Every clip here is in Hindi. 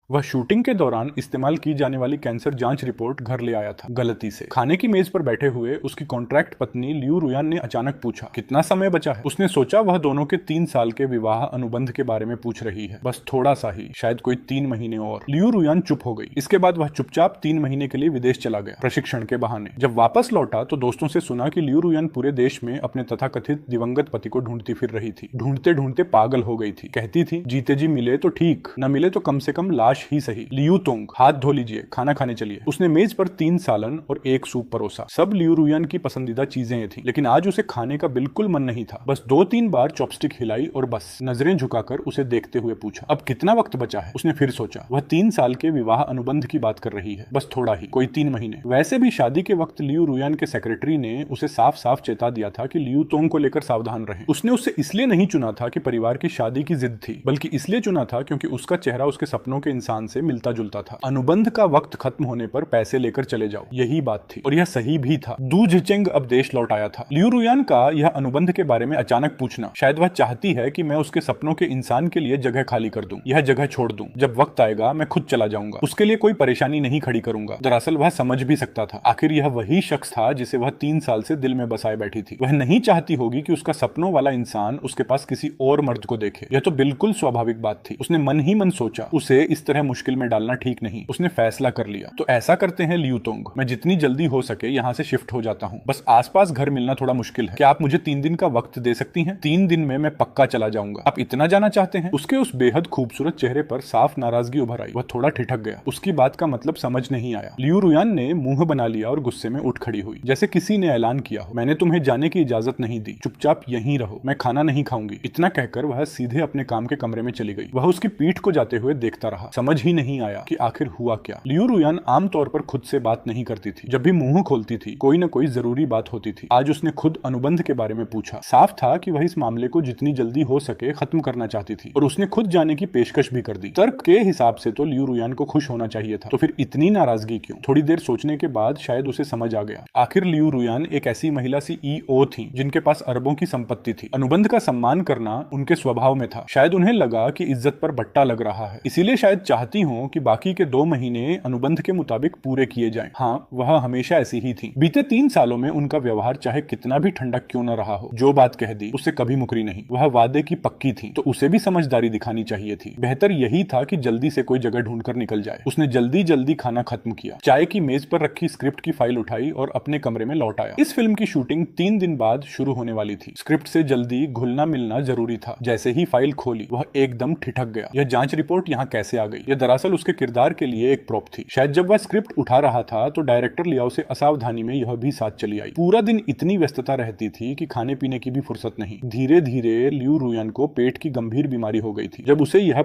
वह शूटिंग के दौरान इस्तेमाल की जाने वाली कैंसर जांच रिपोर्ट घर ले आया था गलती से। खाने की मेज पर बैठे हुए उसकी कॉन्ट्रैक्ट पत्नी लियू रुयान ने अचानक पूछा, कितना समय बचा है? उसने सोचा वह दोनों के 3 साल के विवाह अनुबंध के बारे में पूछ रही है, बस थोड़ा सा ही, शायद कोई 3 महीने और। लियू रुयान चुप हो गई। इसके बाद वह चुपचाप 3 महीने के लिए विदेश चला गया, प्रशिक्षण के बहाने। जब वापस लौटा तो दोस्तों से सुना कि लियू रुयान पूरे देश में अपने तथाकथित दिवंगत पति को ढूंढती फिर रही थी। ढूंढते ढूंढते पागल हो गई थी। कहती थी, जीते जी मिले तो ठीक, न मिले तो कम से कम लाश ही सही। लियू तोंग, हाथ धो लीजिए, खाना खाने चलिए। उसने मेज पर 3 सालन और 1 सूप परोसा। सब लियू रुयान की पसंदीदा चीजें थी, लेकिन आज उसे खाने का बिल्कुल मन नहीं था। बस 2-3 बार चॉपस्टिक हिलाई और बस नजरें झुकाकर उसे देखते हुए पूछा, अब कितना वक्त बचा है? उसने फिर सोचा, वह 3 साल के विवाह अनुबंध की बात कर रही है, बस थोड़ा ही, कोई 3 महीने। वैसे भी शादी के वक्त लियू रुयान के सेक्रेटरी ने उसे साफ साफ चेता दिया था कि लियू तोंग को लेकर सावधान रहें। उसने उससे इसलिए नहीं चुना था कि परिवार की शादी की जिद थी, बल्कि इसलिए चुना था क्योंकि उसका चेहरा उसके सपनों के इंसान से मिलता जुलता था। अनुबंध का वक्त खत्म होने पर पैसे लेकर चले जाओ, यही बात थी, और यह सही भी था। दू झिचेंग अब देश लौट आया था। लियू रुयान का यह अनुबंध के बारे में अचानक पूछना, शायद वह चाहती है कि मैं उसके सपनों के इंसान के लिए जगह खाली कर दूं, यह जगह छोड़ दूं। जब वक्त आएगा मैं खुद चला जाऊंगा, उसके लिए कोई परेशानी नहीं खड़ी करूंगा। दरअसल वह समझ भी सकता था, आखिर यह वही शख्स था जिसे वह 3 साल से दिल में बसाए बैठी थी। वह नहीं चाहती होगी कि उसका सपनों वाला इंसान उसके पास किसी और मर्द को देखे। यह तो बिल्कुल स्वाभाविक बात थी। उसने मन ही मन सोचा, उसे इस तरह मुश्किल में डालना ठीक नहीं। उसने फैसला कर लिया, तो ऐसा करते हैं लियू तोंग, मैं जितनी जल्दी हो सके यहाँ से शिफ्ट हो जाता हूँ। बस आसपास घर मिलना थोड़ा मुश्किल है। क्या आप मुझे 3 दिन का वक्त दे सकती हैं? 3 दिन में मैं पक्का चला जाऊंगा। आप इतना जाना चाहते हैं? उसके उस बेहद खूबसूरत चेहरे पर साफ नाराजगी उभर आई। वह थोड़ा ठिठक गया। उसकी बात का मतलब समझ नहीं आया। लियू रुयान ने मुंह बना लिया और गुस्से में उठ खड़ी हुई, जैसे किसी ने ऐलान किया हो, मैंने तुम्हें जाने की इजाजत नहीं दी, चुपचाप यहीं रहो, मैं खाना नहीं खाऊंगी। इतना कहकर वह सीधे अपने काम के कमरे में चली गई। वह उसकी पीठ को जाते हुए देखता रहा। समझ ही नहीं आया कि आखिर हुआ क्या। लियू रुयान आमतौर पर खुद से बात नहीं करती थी। जब भी मुंह खोलती थी कोई न कोई जरूरी बात होती थी। आज उसने खुद अनुबंध के बारे में पूछा। साफ था कि वह इस मामले को जितनी जल्दी हो सके खत्म करना चाहती थी, और उसने खुद जाने की पेशकश भी कर दी। तर्क के हिसाब से तो लियू रुयान को खुश होना चाहिए था, तो फिर इतनी नाराजगी क्यों? थोड़ी देर सोचने के बाद शायद उसे समझ आ गया। आखिर लियू रुयान एक ऐसी महिला CEO थी जिनके पास अरबों की संपत्ति थी। अनुबंध का सम्मान करना उनके स्वभाव में था। शायद उन्हें लगा कि इज्जत पर बट्टा लग रहा है, इसीलिए शायद चाहती हो कि बाकी के 2 महीने अनुबंध के मुताबिक पूरे किए जाएं। हाँ, वह हमेशा ऐसी ही थी। बीते 3 सालों में उनका व्यवहार चाहे कितना भी ठंडक क्यों न रहा हो, जो बात कह दी उससे कभी मुकरी नहीं। वह वादे की पक्की थी, तो उसे भी समझदारी दिखानी चाहिए थी। बेहतर यही था कि जल्दी से कोई जगह ढूंढकर निकल जाए। उसने जल्दी जल्दी खाना खत्म किया, चाय की मेज पर रखी स्क्रिप्ट की फाइल उठाई और अपने कमरे में लौट आया। इस फिल्म की शूटिंग 3 दिन बाद शुरू होने वाली थी। स्क्रिप्ट से जल्दी घुलना मिलना जरूरी था। जैसे ही फाइल खोली वह एकदम ठिठक गया। यह जांच रिपोर्ट यहाँ कैसे आ गई? यह दरअसल उसके किरदार के लिए एक प्रोप थी। शायद जब वह स्क्रिप्ट उठा रहा था तो डायरेक्टर लियाओ से असावधानी में यह भी साथ चली आई। पूरा दिन इतनी व्यस्तता रहती थी कि खाने पीने की भी फुर्सत नहीं। धीरे धीरे लियू रुयान को पेट की गंभीर बीमारी हो गई थी। जब उसे यह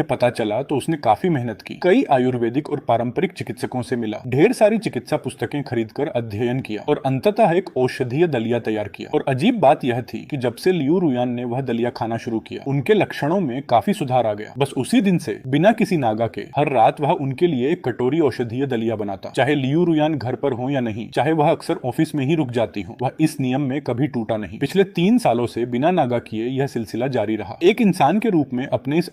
पता चला तो उसने काफी मेहनत की। कई आयुर्वेदिक और पारंपरिक चिकित्सकों से मिला, ढेर सारी चिकित्सा पुस्तकें खरीदकर अध्ययन किया और अंततः एक औषधीय दलिया तैयार किया। और अजीब बात यह थी कि जब से लियू रुयान ने वह दलिया खाना शुरू किया, उनके लक्षणों में काफी सुधार आ गया। बस उसी दिन से बिना किसी नागा के हर रात वह उनके लिए एक कटोरी औषधीय दलिया बनाता। चाहे लियू रुयान घर पर हो या नहीं, चाहे वह अक्सर ऑफिस में ही रुक जाती हो, वह इस नियम में कभी टूटा नहीं। पिछले 3 सालों से बिना नागा किए यह सिलसिला जारी रहा। एक इंसान के रूप में अपने इस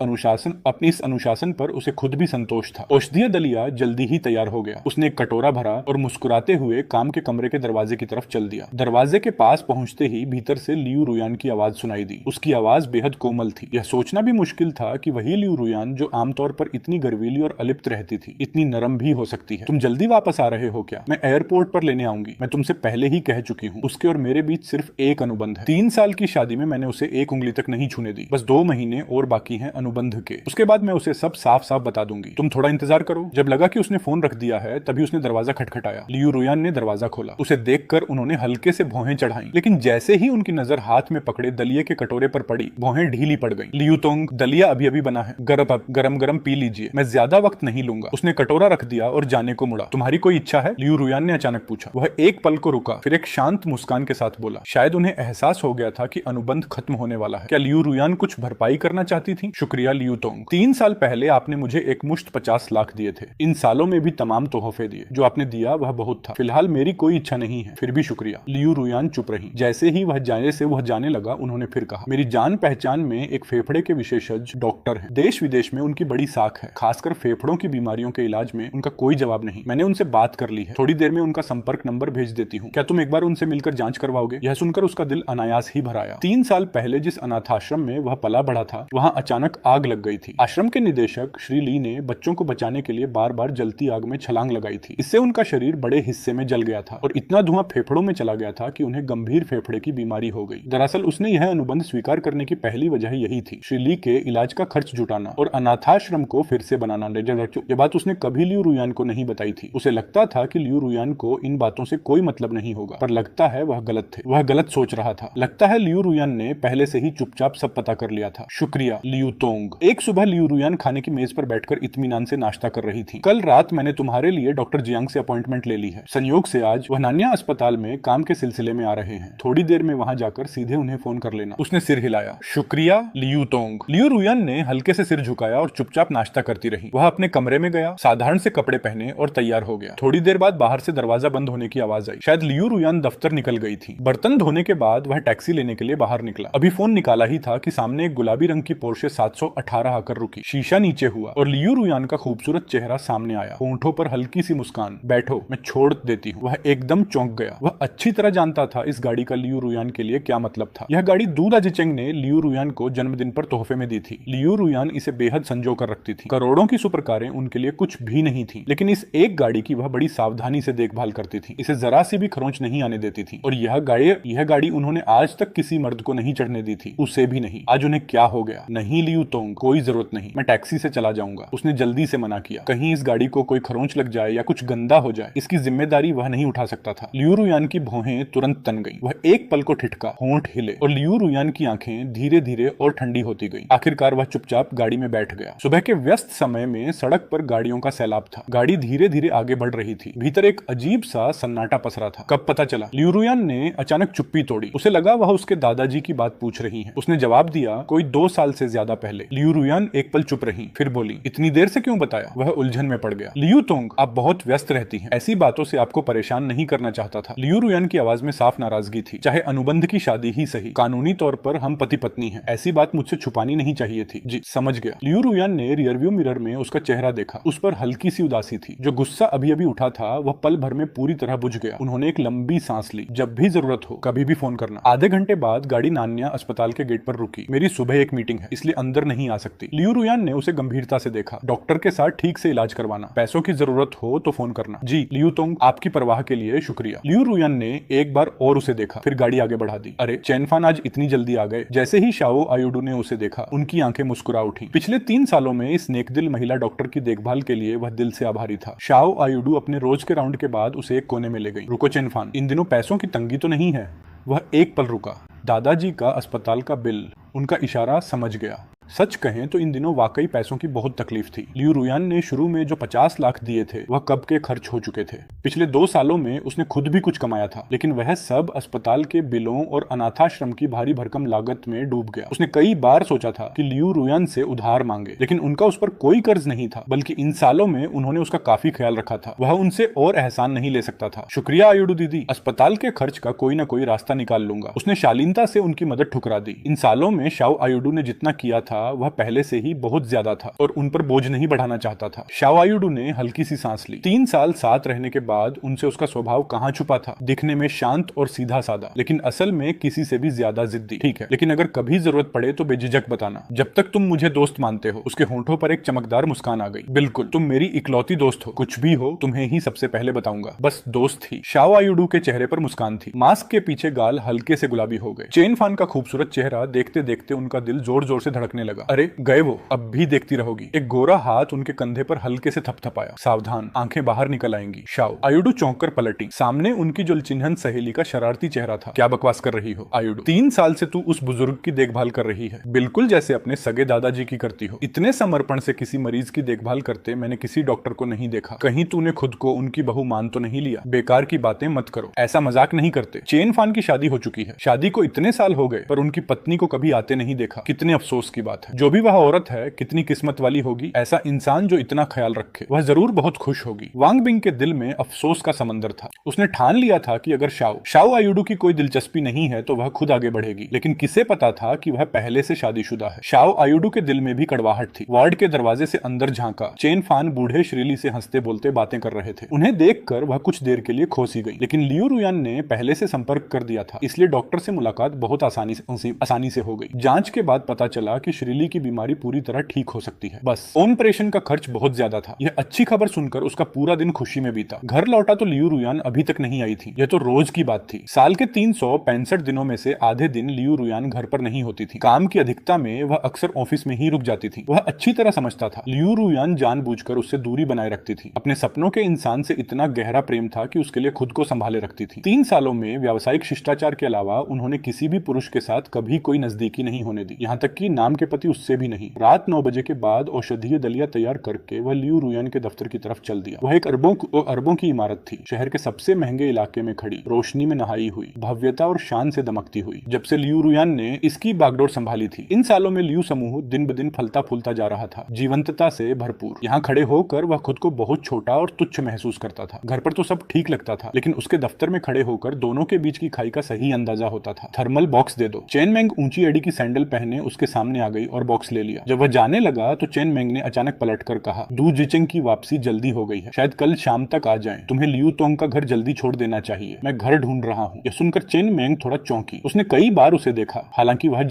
अनुशासन पर उसे खुद भी संतोष था। औषधीय दलिया जल्दी ही तैयार हो गया। उसने एक कटोरा भरा और मुस्कुराते हुए काम के कमरे के दरवाजे की तरफ चल दिया। दरवाजे के पास पहुंचते ही भीतर से लियू रुयान की आवाज सुनाई दी। उसकी आवाज बेहद कोमल थी। यह सोचना भी मुश्किल था कि वही लियू रुयान जो आमतौर पर इतनी गर्वीली और अलिप्त रहती थी, इतनी नरम भी हो सकती है। तुम जल्दी वापस आ रहे हो क्या? मैं एयरपोर्ट पर लेने आऊंगी। मैं तुमसे पहले ही कह चुकी हूँ, उसके और मेरे बीच सिर्फ एक अनुबंध है। 3 साल की शादी में मैंने उसे 1 उंगली तक नहीं छूने दी। बस 2 महीने और बाकी हैं अनुबंध के। उसके बाद मैं उसे सब साफ साफ बता दूंगी। तुम थोड़ा इंतजार करो। जब लगा कि उसने फोन रख दिया है तभी उसने दरवाजा खटखटाया। लियू रुयान ने दरवाजा खोला। उसे देखकर उन्होंने हल्के से भौहें चढ़ाई, लेकिन जैसे ही उनकी नजर हाथ में पकड़े दलिये के कटोरे पर पड़ी, भौहें ढीली पड़ गई। लियू तोंग, दलिया अभी अभी बना है, गरम गरम पी लीजिए, मैं ज्यादा वक्त नहीं लूंगा। उसने कटोरा रख दिया और जाने को मुड़ा। तुम्हारी कोई इच्छा है? लियू रुयान ने अचानक पूछा। वह एक पल को रुका, फिर एक शांत मुस्कान के साथ बोला। शायद उन्हें एहसास हो गया था कि अनुबंध खत्म होने वाला है। क्या लियू रुयान कुछ भरपाई करना चाहती थी? शुक्रिया लियू तोंग, 3 साल पहले आपने मुझे एक मुश्त 50 लाख दिए थे। इन सालों में भी तमाम तोहफे दिए। जो आपने दिया वह बहुत था। फिलहाल मेरी कोई इच्छा नहीं है, फिर भी शुक्रिया। लियू रुयान चुप रही। जैसे ही वह जाने लगा, उन्होंने फिर कहा, मेरी जान पहचान में एक फेफड़े के विशेषज्ञ डॉक्टर हैं। देश विदेश में उनकी बड़ी साख चालाक है, खासकर फेफड़ों की बीमारियों के इलाज में उनका कोई जवाब नहीं। मैंने उनसे बात कर ली है, थोड़ी देर में उनका संपर्क नंबर भेज देती हूँ। क्या तुम एक बार उनसे मिलकर जांच करवाओगे? यह सुनकर उसका दिल अनायास ही भर आया। 3 साल पहले जिस अनाथाश्रम में वह पला बढ़ा था, वहां अचानक आग लग गई थी। आश्रम के निदेशक श्री ली ने बच्चों को बचाने के लिए बार बार जलती आग में छलांग लगाई थी। इससे उनका शरीर बड़े हिस्से में जल गया था और इतना धुआं फेफड़ों में चला गया था कि उन्हें गंभीर फेफड़े की बीमारी हो गई। दरअसल उसने यह अनुबंध स्वीकार करने की पहली वजह यही थी, श्री ली के इलाज का खर्च जुटाना और अनाथाश्रम को फिर से बनाना। ये बात उसने कभी लियू रुयान को नहीं बताई थी। उसे लगता था कि लियू रुयान को इन बातों से कोई मतलब नहीं होगा, पर लगता है वह गलत थे। वह गलत सोच रहा था। लगता है लियू रुयान ने पहले से ही चुपचाप सब पता कर लिया था। शुक्रिया लियू तोंग। एक सुबह लियू रुयान खाने की मेज पर बैठकर इत्मीनान से नाश्ता कर रही थी। कल रात मैंने तुम्हारे लिए डॉक्टर जियांग से अपॉइंटमेंट ले ली है। संयोग से आज वह नान्या अस्पताल में काम के सिलसिले में आ रहे हैं। थोड़ी देर में वहां जाकर सीधे उन्हें फोन कर लेना। उसने सिर हिलाया। शुक्रिया लियू तोंग। लियू रुयान ने हल्के से सिर झुकाया और चुपचाप नाश्ता करती रही। वह अपने कमरे में गया, साधारण से कपड़े पहने और तैयार हो गया। थोड़ी देर बाद बाहर से दरवाजा बंद होने की आवाज आई। शायद लियू रुयान दफ्तर निकल गई थी। बर्तन धोने के बाद वह टैक्सी लेने के लिए बाहर निकला। अभी फोन निकाला ही था कि सामने एक गुलाबी रंग की पोर्शे 718 आकर रुकी। शीशा नीचे हुआ और लियू रुयान का खूबसूरत चेहरा सामने आया। होंठों पर हल्की सी मुस्कान। बैठो, मैं छोड़ देती हूँ। वह एकदम चौंक गया। वह अच्छी तरह जानता था इस गाड़ी का लियू रुयान के लिए क्या मतलब था। यह गाड़ी दूदा जिचेंग ने लियू रुयान को जन्मदिन पर तोहफे में दी थी। लियू रुयान इसे बेहद संजो कर रखती थी। करोड़ों की सुपर कारें उनके लिए कुछ भी नहीं थी, लेकिन इस एक गाड़ी की वह बड़ी सावधानी से देखभाल करती थी। इसे जरा सी भी खरोंच नहीं आने देती थी। और यह गाड़ी उन्होंने आज तक किसी मर्द को नहीं चढ़ने दी थी, उसे भी नहीं। आज उन्हें क्या हो गया? नहीं लियू तोंग, कोई जरूरत नहीं, मैं टैक्सी से चला जाऊंगा। उसने जल्दी से मना किया। कहीं इस गाड़ी को कोई खरोंच लग जाए या कुछ गंदा हो जाए, इसकी जिम्मेदारी वह नहीं उठा सकता था। लियू रुयान की भौहें तुरंत तन गईं। वह एक पल को ठिठका, होंठ हिले और लियू रुयान की आंखें धीरे धीरे और ठंडी होती गईं। आखिरकार वह चुपचाप गाड़ी में बैठ गया। सुबह के व्यस्त समय में सड़क पर गाड़ियों का सैलाब था। गाड़ी धीरे धीरे आगे बढ़ रही थी। भीतर एक अजीब सा सन्नाटा पसरा था। कब पता चला? लियू रुयान ने अचानक चुप्पी तोड़ी। उसे लगा वह उसके दादाजी की बात पूछ रही है। उसने जवाब दिया, कोई 2 साल से ज्यादा पहले। लियू रुयान एक पल चुप रही, फिर बोली, इतनी देर से क्यों बताया? वह उलझन में पड़ गया। लियू तोंग, आप बहुत व्यस्त रहती हैं, ऐसी बातों से आपको परेशान नहीं करना चाहता था। लियू रुयान की आवाज में साफ नाराजगी थी। चाहे अनुबंध की शादी ही सही, कानूनी तौर पर हम पति पत्नी हैं, ऐसी बात मुझसे छुपानी नहीं चाहिए थी। जी समझ गया। लियू रुयान ने रियरव्यू मिरर में उसका चेहरा देखा। उस पर हल्की सी उदासी थी। जो गुस्सा अभी अभी उठा था वह पल भर में पूरी तरह बुझ गया। उन्होंने एक लंबी सांस ली। जब भी जरूरत हो कभी भी फोन करना। आधे घंटे बाद गाड़ी नान्या अस्पताल के गेट पर रुकी। मेरी सुबह एक मीटिंग है, इसलिए अंदर नहीं आ सकती। लियू रुयान ने उसे गंभीरता से देखा। डॉक्टर के साथ ठीक से इलाज करवाना, पैसों की जरूरत हो तो फोन करना। जी लियू तोंग, आपकी परवाह के लिए शुक्रिया। लियू रुयान ने एक बार और उसे देखा, फिर गाड़ी आगे बढ़ा दी। अरे चेनफान आज इतनी जल्दी आ गए? जैसे ही शाओ आयुडू ने उसे देखा, उनकी आंखें मुस्कुरा उठी। पिछले 3 सालों में इस नेकदिल महिला डॉक्टर की देखभाल के लिए वह दिल से आभारी था। शाओ आयुडू अपने रोज के राउंड के बाद उसे एक कोने में ले गई। रुको चेनफान, इन दिनों पैसों की तंगी तो नहीं है? वह एक पल रुका। दादाजी का अस्पताल का बिल, उनका इशारा समझ गया। सच कहें तो इन दिनों वाकई पैसों की बहुत तकलीफ थी। लियू रुयान ने शुरू में जो 50 लाख दिए थे वह कब के खर्च हो चुके थे। पिछले 2 सालों में उसने खुद भी कुछ कमाया था, लेकिन वह सब अस्पताल के बिलों और अनाथाश्रम की भारी भरकम लागत में डूब गया। उसने कई बार सोचा था कि लियू रुयान से उधार मांगे, लेकिन उनका उस पर कोई कर्ज नहीं था, बल्कि इन सालों में उन्होंने उसका काफी ख्याल रखा था। वह उनसे और एहसान नहीं ले सकता था। शुक्रिया आयुडू दीदी, अस्पताल के खर्च का कोई ना कोई रास्ता निकाल लूंगा। उसने शालीनता से उनकी मदद ठुकरा दी। इन सालों में शाओ आयुडू ने जितना किया था वह पहले से ही बहुत ज्यादा था और उन पर बोझ नहीं बढ़ाना चाहता था। शाओ आयुडू ने हल्की सी सांस ली। 3 साल साथ रहने के बाद उनसे उसका स्वभाव कहाँ छुपा था? दिखने में शांत और सीधा साधा, लेकिन असल में किसी से भी ज्यादा जिद्दी। ठीक है, लेकिन अगर कभी जरूरत पड़े तो बेझिझक बताना, जब तक तुम मुझे दोस्त मानते हो। उसके होंठों पर एक चमकदार मुस्कान आ गई। बिल्कुल, तुम मेरी इकलौती दोस्त हो। कुछ भी हो तुम्हें ही सबसे पहले बताऊंगा, बस दोस्त ही। शाओ आयुडू के चेहरे पर मुस्कान थी। मास्क के पीछे गाल हल्के से गुलाबी हो गए। चेनफान का खूबसूरत चेहरा देखते देखते उनका दिल जोर जोर से धड़कने लगा। अरे गए वो, अब भी देखती रहोगी? एक गोरा हाथ उनके कंधे पर हल्के से थपथपाया। सावधान, आंखें बाहर निकल आएंगी। शाओ आयुडू चौंक कर पलटी। सामने उनकी जुलचिन्हन सहेली का शरारती चेहरा था। क्या बकवास कर रही हो आयुडू? 3 साल से तू उस बुजुर्ग की देखभाल कर रही है, बिल्कुल जैसे अपने सगे दादाजी की करती हो। इतने समर्पण से किसी मरीज की देखभाल करते मैंने किसी डॉक्टर को नहीं देखा। कहीं तूने खुद को उनकी बहू मान तो नहीं लिया? बेकार की बातें मत करो, ऐसा मजाक नहीं करते। चेनफान की शादी हो चुकी है। शादी को इतने साल हो गए पर उनकी पत्नी को कभी आते नहीं देखा। कितने अफसोस की बात। बात है। जो भी वह औरत है कितनी किस्मत वाली होगी, ऐसा इंसान जो इतना ख्याल रखे, वह जरूर बहुत खुश होगी। वांग बिंग के दिल में अफसोस का समंदर था। उसने ठान लिया था कि अगर शाओ आयुडू की कोई दिलचस्पी नहीं है तो वह खुद आगे बढ़ेगी, लेकिन किसे पता था कि वह पहले से शादीशुदा है। शाओ आयुडू के दिल में भी कड़वाहट थी। वार्ड के दरवाजे से अंदर झांका। चेन फान बूढ़े श्रीली से हंसते बोलते बातें कर रहे थे। उन्हें देखकर वह कुछ देर के लिए खोसी गई, लेकिन लियू रुयान ने पहले से संपर्क कर दिया था, इसलिए डॉक्टर से मुलाकात बहुत आसानी से हो गई। जांच के बाद पता चला कि श्रीली की बीमारी पूरी तरह ठीक हो सकती है, बस ऑपरेशन का खर्च बहुत ज्यादा था। यह अच्छी खबर सुनकर उसका पूरा दिन खुशी में बीता। घर लौटा तो लियू रुयान अभी तक नहीं आई थी। यह तो रोज की बात थी। साल के 365 दिनों में से आधे दिन लियू रुयान घर पर नहीं होती थी। काम की अधिकता में वह अक्सर ऑफिस में ही रुक जाती थी। वह अच्छी तरह समझता था लियू रुयान जानबूझकर उससे दूरी बनाए रखती थी। अपने सपनों के इंसान से इतना गहरा प्रेम था कि उसके लिए खुद को संभाले रखती थी। 3 सालों में व्यावसायिक शिष्टाचार के अलावा उन्होंने किसी भी पुरुष के साथ कभी कोई नजदीकी नहीं होने दी, यहाँ तक कि नाम के पति उससे भी नहीं। रात 9 बजे के बाद औषधीय दलिया तैयार करके वह लियू रुयान के दफ्तर की तरफ चल दिया। वह एक अरबों की इमारत थी, शहर के सबसे महंगे इलाके में खड़ी, रोशनी में नहाई हुई, भव्यता और शान से दमकती हुई। जब से लियू रुयान ने इसकी बागडोर संभाली थी, इन सालों में लियू समूह दिन ब दिन फलता फूलता जा रहा था, जीवंतता से भरपूर। यहाँ खड़े होकर वह खुद को बहुत छोटा और तुच्छ महसूस करता था। घर पर तो सब ठीक लगता था, लेकिन उसके दफ्तर में खड़े होकर दोनों के बीच की खाई का सही अंदाजा होता था। थर्मल बॉक्स दे दो। चेन मेंग ऊंची एड़ी की सैंडल पहने उसके सामने आ गई और बॉक्स ले लिया। जब वह जाने लगा तो चेन मेंग ने अचानक पलटकर कहा, दू जिचेंग की वापसी जल्दी हो गई है, शायद कल शाम तक आ जाएं। तुम्हें लियू तोंग का घर जल्दी छोड़ देना चाहिए, मैं घर ढूंढ रहा हूँ। यह सुनकर चेन मेंग थोड़ा चौंकी। उसने कई बार उसे देखा, हालांकि वह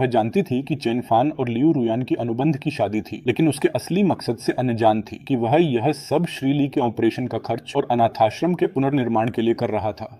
जानती थी कि चेन फान और लियू रुयान की अनुबंध की शादी थी, लेकिन उसके असली मकसद से अनजान थी कि वह यह सब श्रीली के ऑपरेशन का खर्च और अनाथाश्रम के पुनर्निर्माण के लिए कर रहा था।